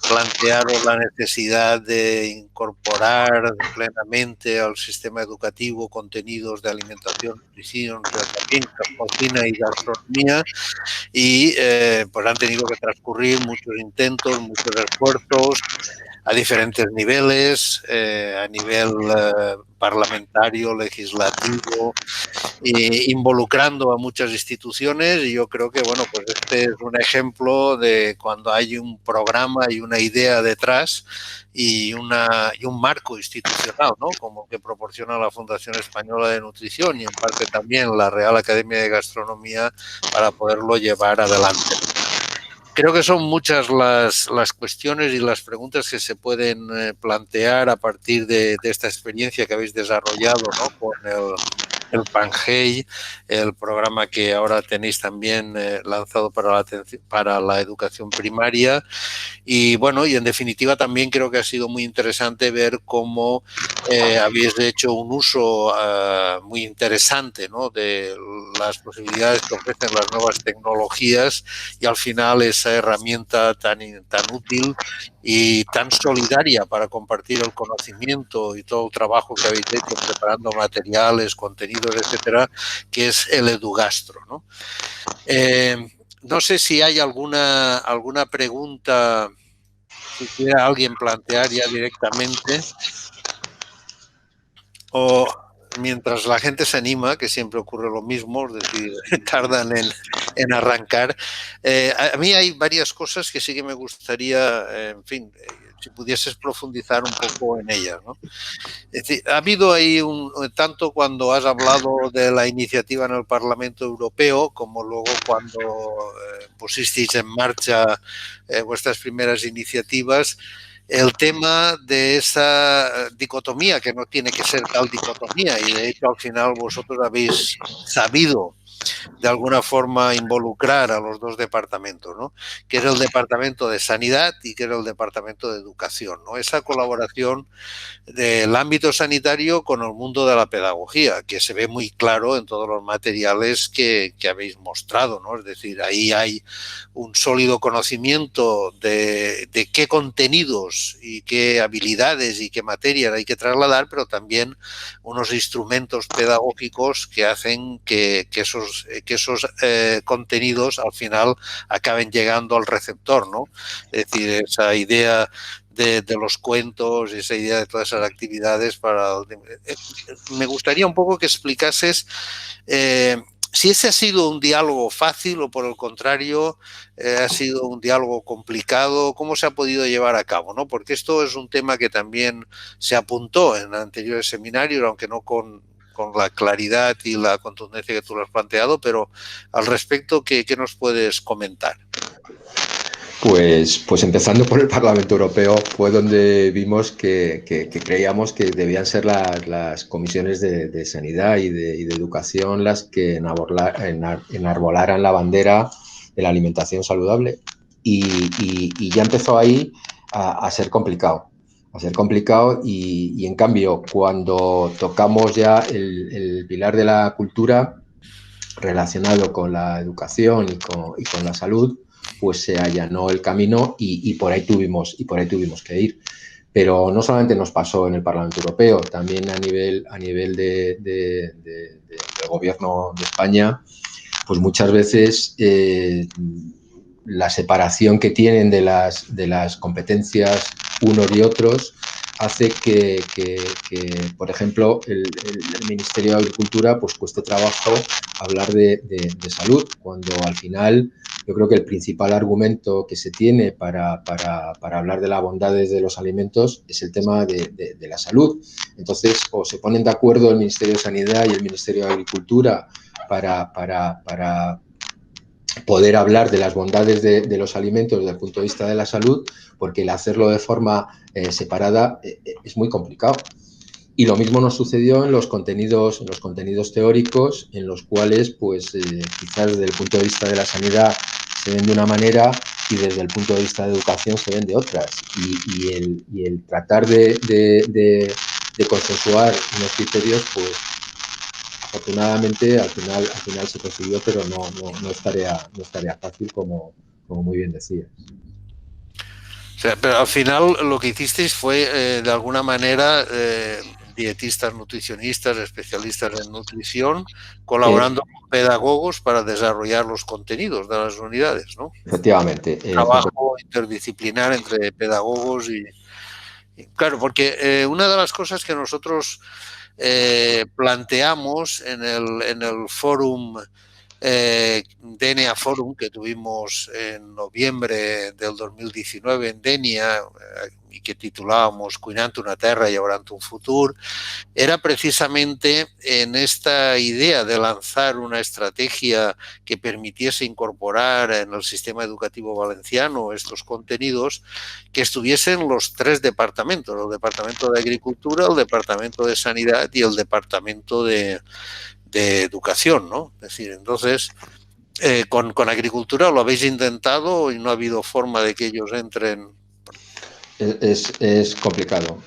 plantearos la necesidad de incorporar plenamente al sistema educativo contenidos de alimentación, nutrición, pero también cocina y gastronomía, y pues han tenido que transcurrir muchos intentos, muchos esfuerzos a diferentes niveles, a nivel parlamentario, legislativo, involucrando a muchas instituciones, y yo creo que bueno, pues este es un ejemplo de cuando hay un programa y una idea detrás y un marco institucional, ¿no? Como que proporciona la Fundación Española de Nutrición y en parte también la Real Academia de Gastronomía para poderlo llevar adelante. Creo que son muchas las cuestiones y las preguntas que se pueden plantear a partir de esta experiencia que habéis desarrollado, ¿no? Con el PANGEI, el programa que ahora tenéis también lanzado para la educación primaria. Y bueno, y en definitiva también creo que ha sido muy interesante ver cómo habéis hecho un uso muy interesante, ¿no? De las posibilidades que ofrecen las nuevas tecnologías, y al final esa herramienta tan útil y tan solidaria para compartir el conocimiento y todo el trabajo que habéis hecho preparando materiales, contenidos, etcétera, que es el Edugastro, ¿no? No sé si hay alguna pregunta que quiera alguien plantear ya directamente, o mientras la gente se anima, que siempre ocurre lo mismo, es decir, tardan en arrancar. A mí hay varias cosas que sí que me gustaría, en fin, si pudieses profundizar un poco en ellas, ¿no? Es decir, ha habido ahí tanto cuando has hablado de la iniciativa en el Parlamento Europeo, como luego cuando pusisteis en marcha vuestras primeras iniciativas, el tema de esa dicotomía, que no tiene que ser tal dicotomía, y de hecho al final vosotros habéis sabido de alguna forma involucrar a los dos departamentos, ¿no? Que es el Departamento de Sanidad y que es el Departamento de Educación, ¿no? Esa colaboración del ámbito sanitario con el mundo de la pedagogía, que se ve muy claro en todos los materiales que habéis mostrado, ¿no? Es decir, ahí hay un sólido conocimiento de qué contenidos y qué habilidades y qué materias hay que trasladar, pero también unos instrumentos pedagógicos que hacen que esos contenidos al final acaben llegando al receptor, ¿no? Es decir, esa idea de los cuentos, esa idea de todas esas actividades me gustaría un poco que explicases si ese ha sido un diálogo fácil o por el contrario ha sido un diálogo complicado, cómo se ha podido llevar a cabo, ¿no? Porque esto es un tema que también se apuntó en anteriores seminarios, aunque no con la claridad y la contundencia que tú lo has planteado, pero al respecto, ¿qué nos puedes comentar? Pues empezando por el Parlamento Europeo fue donde vimos que creíamos que debían ser las comisiones de sanidad y de educación las que enarbolaran la bandera de la alimentación saludable, y ya empezó ahí a ser complicado. Y en cambio cuando tocamos ya el pilar de la cultura, relacionado con la educación y con la salud, pues se allanó el camino y por ahí tuvimos que ir. Pero no solamente nos pasó en el Parlamento Europeo, también a nivel del Gobierno de España, pues muchas veces la separación que tienen de las competencias unos y otros hace que por ejemplo, el Ministerio de Agricultura pues cueste trabajo hablar de salud, cuando al final yo creo que el principal argumento que se tiene para hablar de las bondades de los alimentos es el tema de la salud. Entonces, o se ponen de acuerdo el Ministerio de Sanidad y el Ministerio de Agricultura para poder hablar de las bondades de los alimentos desde el punto de vista de la salud, porque el hacerlo de forma separada es muy complicado. Y lo mismo nos sucedió en los contenidos teóricos, en los cuales, pues, quizás desde el punto de vista de la sanidad se ven de una manera y desde el punto de vista de educación se ven de otras. Y el tratar de consensuar unos criterios, pues, afortunadamente al final se consiguió, pero no es tarea fácil, como muy bien decías. O sea, pero al final lo que hicisteis fue, de alguna manera, dietistas, nutricionistas, especialistas en nutrición, colaborando con pedagogos para desarrollar los contenidos de las unidades, ¿no? Efectivamente. Trabajo interdisciplinar entre pedagogos y claro, porque una de las cosas que nosotros planteamos en el fórum Denia Forum que tuvimos en noviembre del 2019 en Denia y que titulábamos Cuinant una terra y Abrant un futur, era precisamente en esta idea de lanzar una estrategia que permitiese incorporar en el sistema educativo valenciano estos contenidos, que estuviesen los tres departamentos, el Departamento de Agricultura, el Departamento de Sanidad y el Departamento de Educación, ¿no? Es decir, entonces, con Agricultura lo habéis intentado y no ha habido forma de que ellos entren. Es complicado,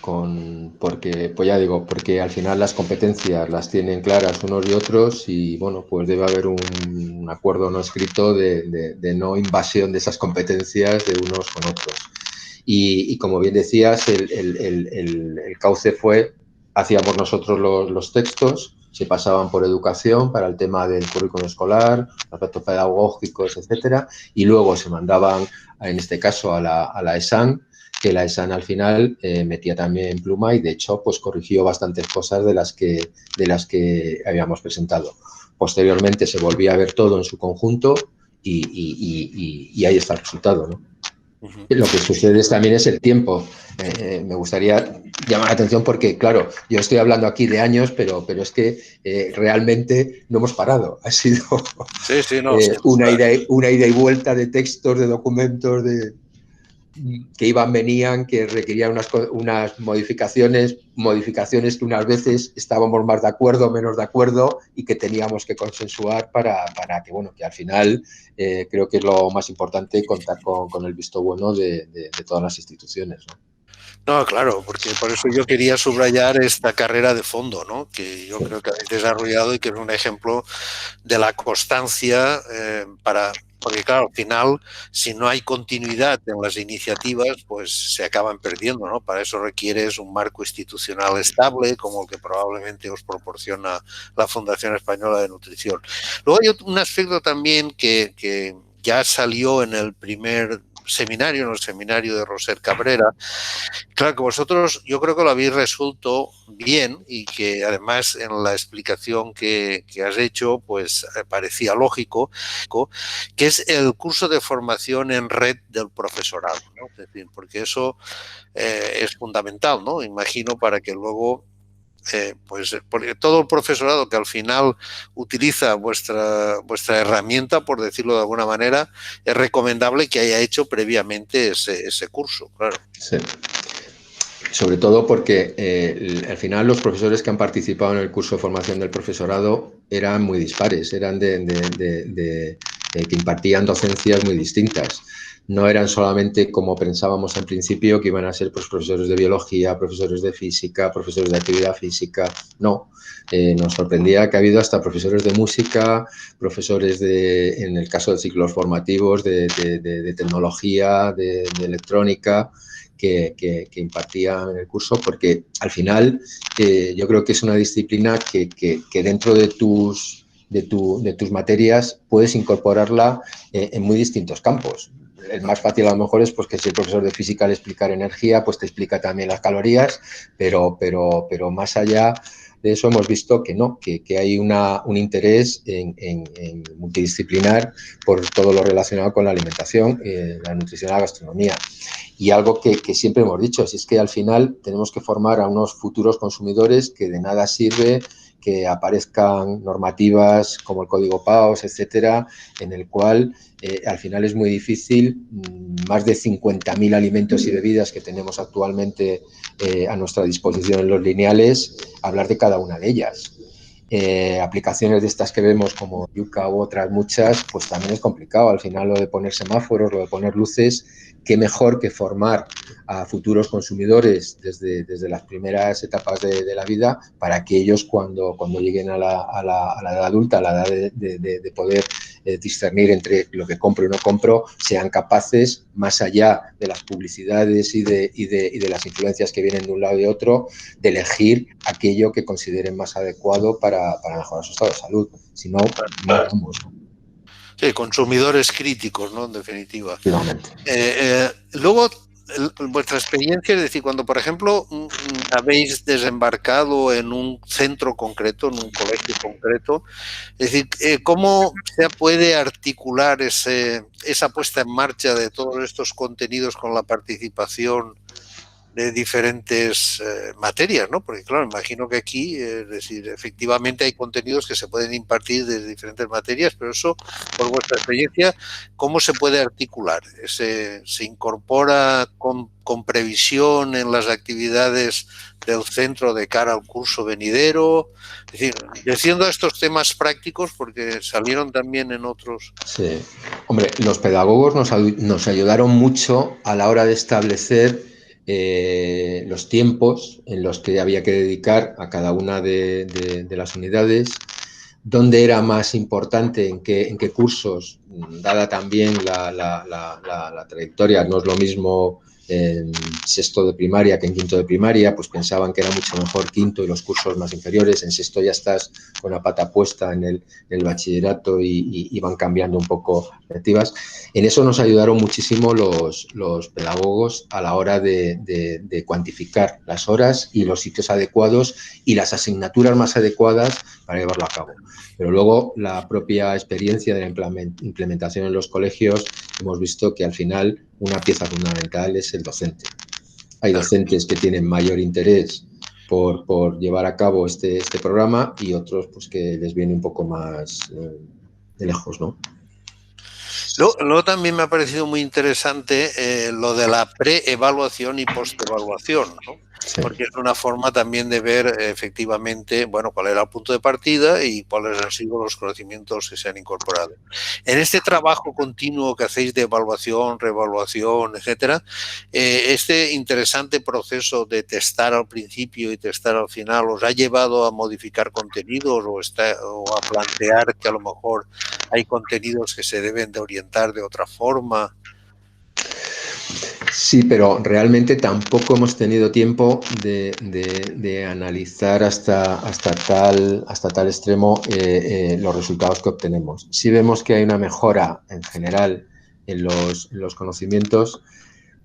porque, pues ya digo, porque al final las competencias las tienen claras unos y otros y, bueno, pues debe haber un acuerdo no escrito de no invasión de esas competencias de unos con otros. Y como bien decías, el cauce fue, hacíamos nosotros los textos, se pasaban por educación para el tema del currículo escolar, aspectos pedagógicos, etcétera, y luego se mandaban, en este caso, a la ESAN, que la ESAN al final metía también pluma y, de hecho, pues corrigió bastantes cosas de las que habíamos presentado. Posteriormente se volvía a ver todo en su conjunto y ahí está el resultado, ¿no? Lo que sucede también es el tiempo. Me gustaría llamar la atención porque, claro, yo estoy hablando aquí de años, pero es que realmente no hemos parado. Ha sido una ida y vuelta de textos, de documentos, que venían, que requerían unas modificaciones que unas veces estábamos más de acuerdo o menos de acuerdo y que teníamos que consensuar para que, bueno, que al final creo que es lo más importante, contar con el visto bueno de todas las instituciones, ¿no? No, claro, porque por eso yo quería subrayar esta carrera de fondo, ¿no? Que yo creo que habéis desarrollado y que es un ejemplo de la constancia porque claro, al final, si no hay continuidad en las iniciativas, pues se acaban perdiendo, ¿no? Para eso requieres un marco institucional estable, como el que probablemente os proporciona la Fundación Española de Nutrición. Luego hay un aspecto también que ya salió en el primer seminario, en el seminario de Roser Cabrera. Claro que vosotros, yo creo que lo habéis resuelto bien y que además en la explicación que has hecho, pues parecía lógico, que es el curso de formación en red del profesorado, ¿no? Es decir, porque eso es fundamental, ¿no? Imagino, para que luego pues porque todo el profesorado que al final utiliza vuestra herramienta, por decirlo de alguna manera, es recomendable que haya hecho previamente ese curso, claro. Sí. Sobre todo porque al final los profesores que han participado en el curso de formación del profesorado eran muy dispares, eran de que impartían docencias muy distintas. No eran solamente, como pensábamos en principio, que iban a ser pues, profesores de biología, profesores de física, profesores de actividad física. No, nos sorprendía que ha habido hasta profesores de música, profesores en el caso de ciclos formativos, de tecnología, de electrónica, que impartían el curso, porque al final yo creo que es una disciplina que dentro de tus materias puedes incorporarla en muy distintos campos. El más fácil a lo mejor es pues, que si el profesor de física le explica energía, pues te explica también las calorías, pero más allá de eso hemos visto que no, que hay un interés en multidisciplinar por todo lo relacionado con la alimentación, la nutrición y la gastronomía. Y algo que siempre hemos dicho, es que al final tenemos que formar a unos futuros consumidores que de nada sirve que aparezcan normativas como el Código PAOS, etcétera, en el cual al final es muy difícil, más de 50.000 alimentos y bebidas que tenemos actualmente a nuestra disposición en los lineales, hablar de cada una de ellas. Aplicaciones de estas que vemos como Yuka u otras muchas, pues también es complicado. Al final lo de poner semáforos, lo de poner luces, qué mejor que formar a futuros consumidores desde las primeras etapas de la vida para que ellos cuando lleguen a la edad adulta, a la edad de poder discernir entre lo que compro y no compro, sean capaces, más allá de las publicidades y de las influencias que vienen de un lado y de otro, de elegir aquello que consideren más adecuado para mejorar su estado de salud. Si no, no vamos. Sí, consumidores críticos, ¿no? En definitiva. Finalmente. Luego, vuestra experiencia, es decir, cuando, por ejemplo, habéis desembarcado en un centro concreto, en un colegio concreto, es decir, ¿cómo se puede articular esa puesta en marcha de todos estos contenidos con la participación de diferentes materias, ¿no? Porque claro, imagino que aquí, es decir, efectivamente hay contenidos que se pueden impartir de diferentes materias, pero eso, por vuestra experiencia, ¿cómo se puede articular? ¿Se incorpora con previsión en las actividades del centro de cara al curso venidero? Es decir, diciendo estos temas prácticos, porque salieron también en otros. Sí. Hombre, los pedagogos nos ayudaron mucho a la hora de establecer los tiempos en los que había que dedicar a cada una de las unidades, dónde era más importante, en qué cursos, dada también la trayectoria, no es lo mismo en sexto de primaria que en quinto de primaria, pues pensaban que era mucho mejor quinto y los cursos más inferiores, en sexto ya estás con la pata puesta en el bachillerato y van cambiando un poco perspectivas. En eso nos ayudaron muchísimo los pedagogos a la hora de cuantificar las horas y los sitios adecuados y las asignaturas más adecuadas para llevarlo a cabo. Pero luego la propia experiencia de la implementación en los colegios, hemos visto que al final una pieza fundamental es el docente. Hay docentes que tienen mayor interés por llevar a cabo este programa y otros pues que les viene un poco más de lejos, ¿no? Luego también me ha parecido muy interesante lo de la preevaluación y postevaluación, ¿no? Sí. Porque es una forma también de ver efectivamente, bueno, cuál era el punto de partida y cuáles han sido los conocimientos que se han incorporado. En este trabajo continuo que hacéis de evaluación, reevaluación, etcétera, este interesante proceso de testar al principio y testar al final, ¿os ha llevado a modificar contenidos o a plantear que a lo mejor hay contenidos que se deben de orientar de otra forma? Sí, pero realmente tampoco hemos tenido tiempo de analizar hasta tal extremo los resultados que obtenemos. Sí vemos que hay una mejora en general en los conocimientos,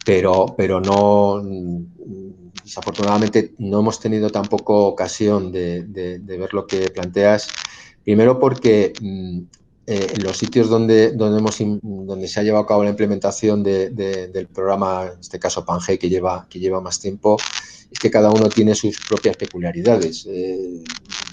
pero no, desafortunadamente no hemos tenido tampoco ocasión de ver lo que planteas. Primero porque en los sitios donde se ha llevado a cabo la implementación del programa, en este caso PANGE, que lleva más tiempo, es que cada uno tiene sus propias peculiaridades.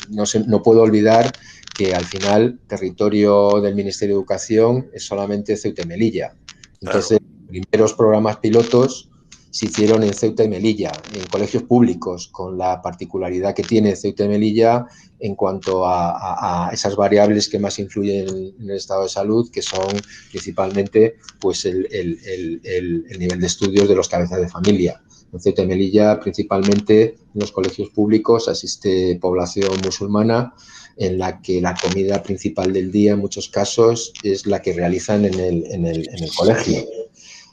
No puedo olvidar que al final territorio del Ministerio de Educación es solamente Ceuta y Melilla. Entonces, claro, primeros programas pilotos se hicieron en Ceuta y Melilla, en colegios públicos, con la particularidad que tiene Ceuta y Melilla en cuanto a esas variables que más influyen en el estado de salud, que son principalmente pues, el nivel de estudios de los cabezas de familia. En Ceuta y Melilla, principalmente en los colegios públicos, asiste población musulmana, en la que la comida principal del día en muchos casos es la que realizan en el colegio.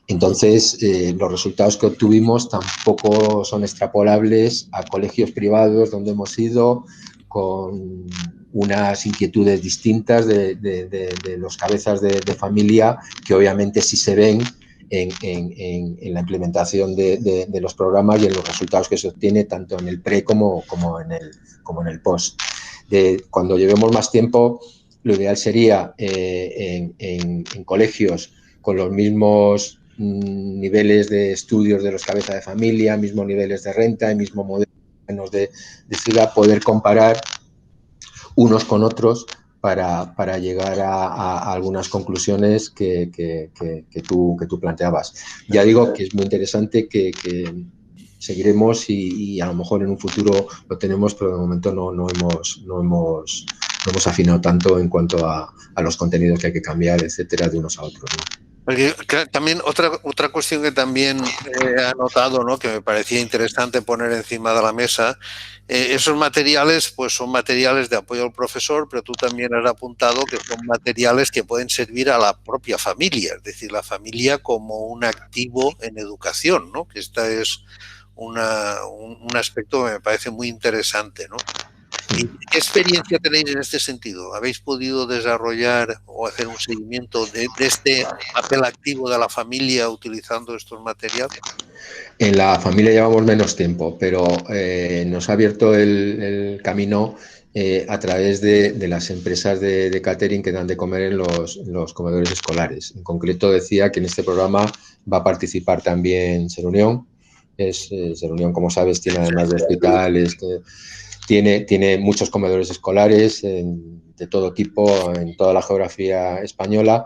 Entonces, los resultados que obtuvimos tampoco son extrapolables a colegios privados donde hemos ido con unas inquietudes distintas de los cabezas de familia, que obviamente sí se ven en la implementación de los programas y en los resultados que se obtiene tanto en el pre como en el post. Cuando llevemos más tiempo, lo ideal sería en colegios con los mismos niveles de estudios de los cabezas de familia, mismos niveles de renta, mismo modelo de ciudad, poder comparar unos con otros para llegar a algunas conclusiones que tú planteabas. Ya digo que es muy interesante, que seguiremos y a lo mejor en un futuro lo tenemos, pero de momento no hemos afinado tanto en cuanto a los contenidos que hay que cambiar, etcétera, de unos a otros, ¿no? Porque también otra cuestión que también he anotado, ¿no?, que me parecía interesante poner encima de la mesa, esos materiales pues son materiales de apoyo al profesor, pero tú también has apuntado que son materiales que pueden servir a la propia familia, es decir, la familia como un activo en educación, ¿no?, que esta es un aspecto que me parece muy interesante, ¿no? ¿Y qué experiencia tenéis en este sentido? ¿Habéis podido desarrollar o hacer un seguimiento de este papel activo de la familia utilizando estos materiales? En la familia llevamos menos tiempo, pero nos ha abierto el camino a través de las empresas de catering que dan de comer en los comedores escolares. En concreto, decía que en este programa va a participar también Ser Unión. Ser Unión, como sabes, tiene además de hospitales, tiene muchos comedores escolares de todo tipo en toda la geografía española,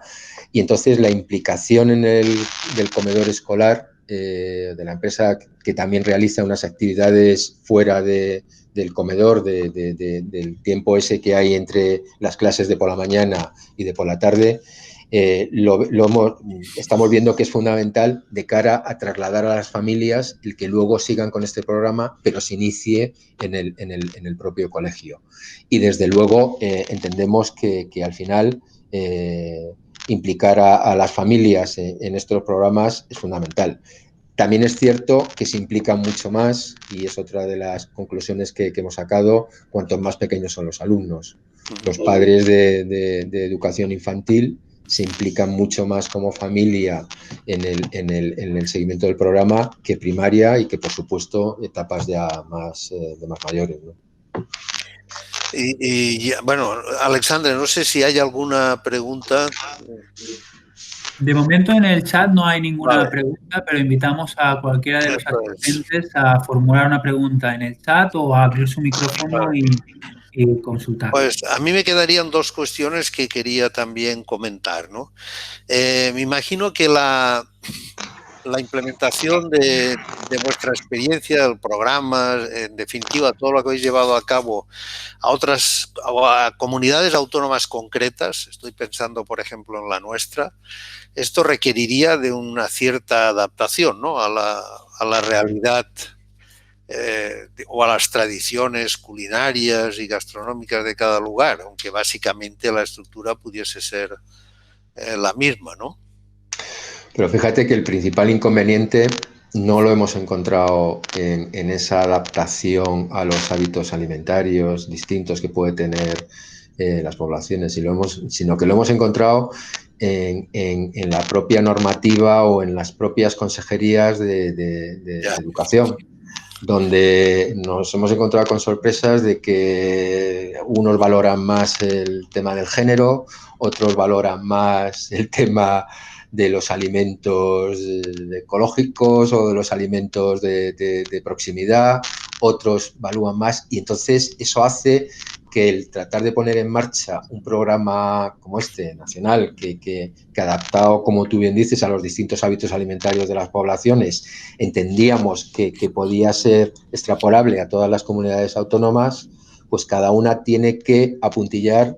y entonces la implicación del comedor escolar, de la empresa, que también realiza unas actividades fuera del comedor, del tiempo ese que hay entre las clases de por la mañana y de por la tarde, estamos viendo que es fundamental de cara a trasladar a las familias el que luego sigan con este programa, pero se inicie en el propio colegio. Y desde luego entendemos que al final implicar a las familias en estos programas es fundamental. También es cierto que se implica mucho más, y es otra de las conclusiones que hemos sacado, cuanto más pequeños son los alumnos. Los padres de educación infantil se implican mucho más como familia en el seguimiento del programa que primaria, y que, por supuesto, etapas ya de más mayores, ¿no? Bueno, Alexandre, no sé si hay alguna pregunta. De momento en el chat no hay ninguna pregunta, pero invitamos a cualquiera de los asistentes a formular una pregunta en el chat o a abrir su micrófono y consultar. Pues a mí me quedarían dos cuestiones que quería también comentar, ¿no? Me imagino que la implementación de vuestra experiencia, del programa, en definitiva, todo lo que habéis llevado a cabo a comunidades autónomas concretas, estoy pensando, por ejemplo, en la nuestra, esto requeriría de una cierta adaptación, ¿no?, a la realidad o a las tradiciones culinarias y gastronómicas de cada lugar, aunque básicamente la estructura pudiese ser la misma, ¿no? Pero fíjate que el principal inconveniente no lo hemos encontrado en esa adaptación a los hábitos alimentarios distintos que puede tener las poblaciones, sino que lo hemos encontrado en la propia normativa o en las propias consejerías de educación, donde nos hemos encontrado con sorpresas de que unos valoran más el tema del género, otros valoran más el tema de los alimentos ecológicos o de los alimentos de proximidad, otros valúan más, y entonces eso hace que el tratar de poner en marcha un programa como este, nacional, que adaptado, como tú bien dices, a los distintos hábitos alimentarios de las poblaciones, entendíamos que podía ser extrapolable a todas las comunidades autónomas, pues cada una tiene que apuntillar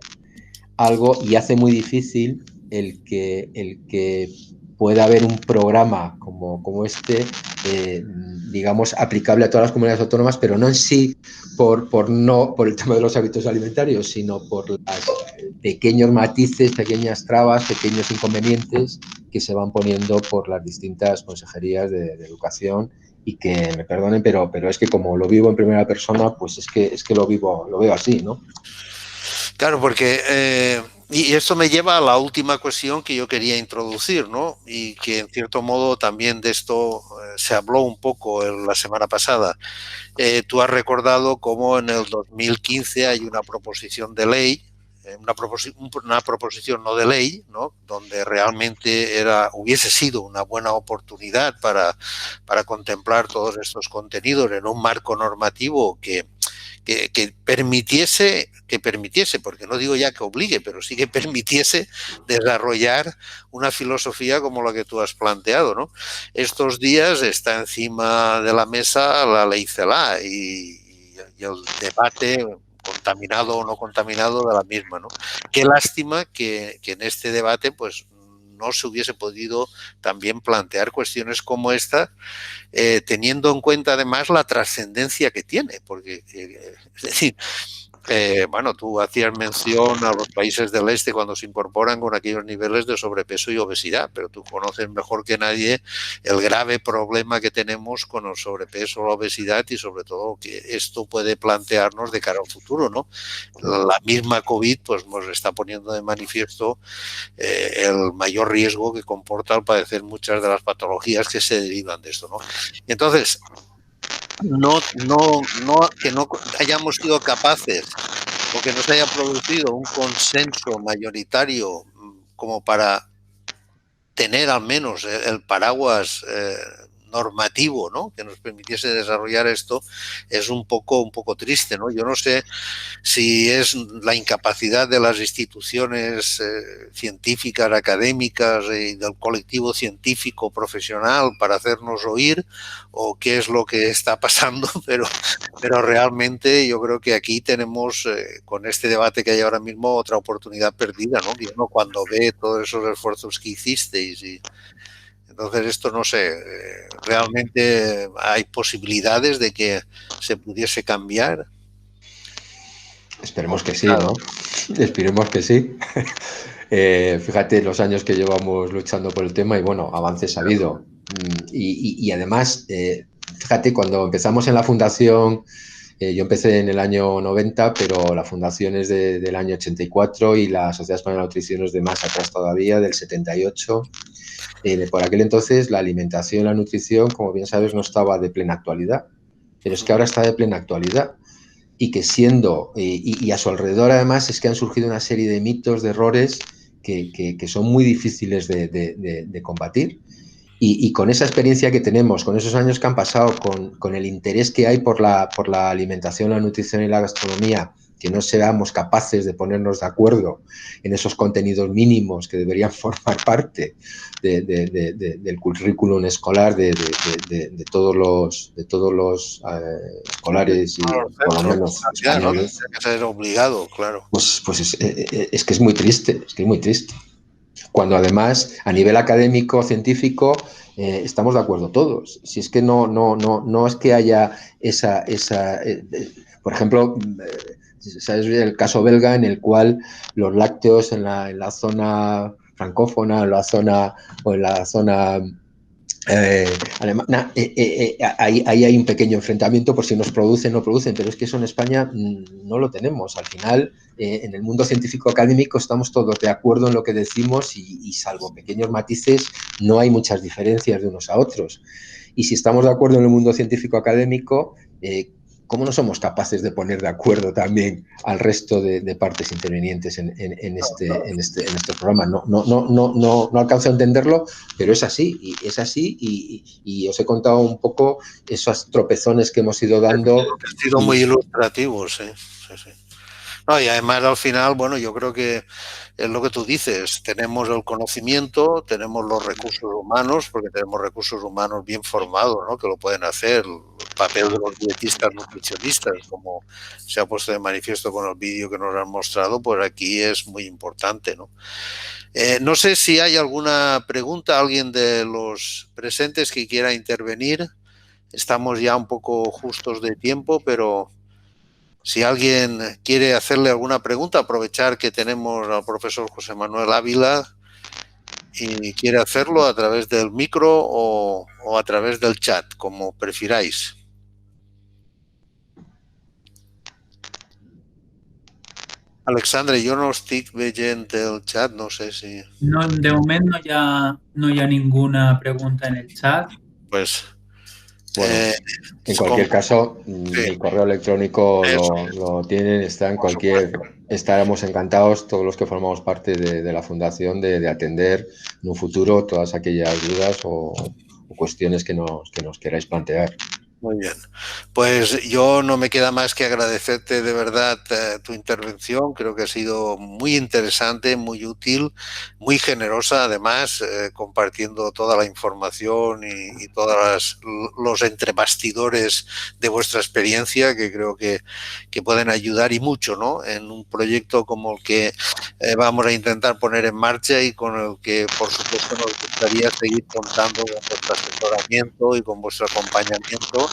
algo y hace muy difícil el que pueda haber un programa como este, digamos, aplicable a todas las comunidades autónomas, pero no en sí por el tema de los hábitos alimentarios, sino por los pequeños matices, pequeñas trabas, pequeños inconvenientes que se van poniendo por las distintas consejerías de educación. Y que me perdonen, pero es que como lo vivo en primera persona, pues es que lo veo así, ¿no? Claro, porque y esto me lleva a la última cuestión que yo quería introducir, ¿no? Y que en cierto modo también de esto se habló un poco la semana pasada. Tú has recordado cómo en el 2015 hay una proposición de ley, una proposición no de ley, ¿no? Donde realmente hubiese sido una buena oportunidad para contemplar todos estos contenidos en un marco normativo que permitiese, porque no digo ya que obligue, pero sí que permitiese desarrollar una filosofía como la que tú has planteado, ¿no? Estos días está encima de la mesa la ley CELA y el debate contaminado o no contaminado de la misma, ¿no? Qué lástima que en este debate pues no se hubiese podido también plantear cuestiones como esta, teniendo en cuenta además la trascendencia que tiene, porque es decir, bueno, tú hacías mención a los países del este cuando se incorporan con aquellos niveles de sobrepeso y obesidad, pero tú conoces mejor que nadie el grave problema que tenemos con el sobrepeso, la obesidad y sobre todo que esto puede plantearnos de cara al futuro, ¿no? La misma COVID pues nos está poniendo de manifiesto el mayor riesgo que comporta al padecer muchas de las patologías que se derivan de esto, ¿no? Entonces, que no hayamos sido capaces o que no se haya producido un consenso mayoritario como para tener al menos el paraguas normativo, ¿no? Que nos permitiese desarrollar esto, es un poco triste, ¿no? Yo no sé si es la incapacidad de las instituciones científicas, académicas y del colectivo científico profesional para hacernos oír o qué es lo que está pasando, pero realmente yo creo que aquí tenemos, con este debate que hay ahora mismo, otra oportunidad perdida, ¿no? Y uno cuando ve todos esos esfuerzos que hicisteis y entonces esto no sé, realmente hay posibilidades de que se pudiese cambiar. Esperemos que sí, ¿no? Esperemos que sí. Fíjate los años que llevamos luchando por el tema y bueno, avances ha habido. Y además, fíjate, cuando empezamos en la fundación, yo empecé en el año 90, pero la fundación es del año 84 y la Sociedad Española de Nutrición es de más atrás todavía, del 78. Por aquel entonces la alimentación y la nutrición, como bien sabes, no estaba de plena actualidad, pero es que ahora está de plena actualidad. Y que siendo, y a su alrededor además es que han surgido una serie de mitos, de errores que son muy difíciles de combatir. Y con esa experiencia que tenemos, con esos años que han pasado, con el interés que hay por la alimentación, la nutrición y la gastronomía, que no seamos capaces de ponernos de acuerdo en esos contenidos mínimos que deberían formar parte del currículum escolar de todos los escolares y por lo menos españoles. ¿No? Que ser obligado, claro. Pues es que es muy triste, Cuando además a nivel académico, científico, estamos de acuerdo todos. Si es que no es que haya esa por ejemplo, ¿sabes? El caso belga en el cual los lácteos en la zona francófona, en la zona alemana, ahí hay un pequeño enfrentamiento por si nos producen o no producen, pero es que eso en España no lo tenemos. Al final, en el mundo científico académico estamos todos de acuerdo en lo que decimos y salvo pequeños matices, no hay muchas diferencias de unos a otros. Y si estamos de acuerdo en el mundo científico académico, ¿cómo no somos capaces de poner de acuerdo también al resto de partes intervinientes en este programa? No alcanzo a entenderlo, pero es así, y os he contado un poco esos tropezones que hemos ido dando. Ha sido muy ilustrativo, sí. No, y además al final, bueno, yo creo que es lo que tú dices, tenemos el conocimiento, tenemos los recursos humanos, porque tenemos recursos humanos bien formados, ¿no? Que lo pueden hacer, el papel de los dietistas nutricionistas, como se ha puesto de manifiesto con el vídeo que nos han mostrado, pues aquí es muy importante, ¿no? No sé si hay alguna pregunta, alguien de los presentes que quiera intervenir. Estamos ya un poco justos de tiempo, pero si alguien quiere hacerle alguna pregunta, aprovechar que tenemos al profesor José Manuel Ávila y quiere hacerlo a través del micro o a través del chat, como prefiráis. Alexandre, jo no estic veient el chat, no sé si... No, de moment no hi ha ninguna pregunta en el chat. Pues... Bueno, en cualquier caso, mi correo electrónico lo tienen, está en cualquier... Estaremos encantados, todos los que formamos parte de la Fundación, de atender en un futuro todas aquellas dudas o cuestiones que nos queráis plantear. Muy bien. Pues yo no me queda más que agradecerte de verdad tu intervención. Creo que ha sido muy interesante, muy útil, muy generosa, además, compartiendo toda la información y todos los entrebastidores de vuestra experiencia, que creo que pueden ayudar y mucho, ¿no? En un proyecto como el que vamos a intentar poner en marcha y con el que, por supuesto, nos gustaría seguir contando con vuestro asesoramiento y con vuestro acompañamiento.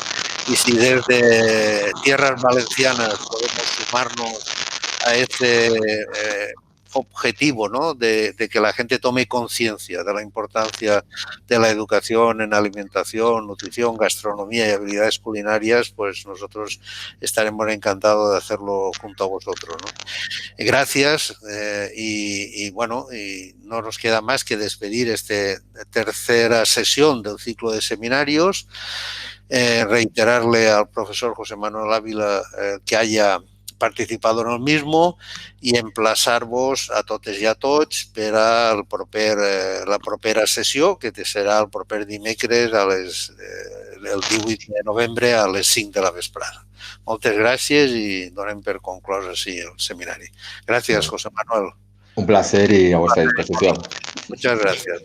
Y si desde tierras valencianas podemos sumarnos a ese objetivo, ¿no? De que la gente tome conciencia de la importancia de la educación en alimentación, nutrición, gastronomía y habilidades culinarias, pues nosotros estaremos encantados de hacerlo junto a vosotros, ¿no? Gracias y bueno, y no nos queda más que despedir esta tercera sesión del ciclo de seminarios. Reiterarle al profesor José Manuel Ávila que haya participado en el mismo i emplaçar-vos a totes i a tots per a la propera sessió, que serà el proper dimecres el 18 de novembre a les 5 de la vesprada. Moltes gràcies i donem per conclòs així el seminari. Gràcies, José Manuel. Un placer y a vuestra disposición. Muchas gracias.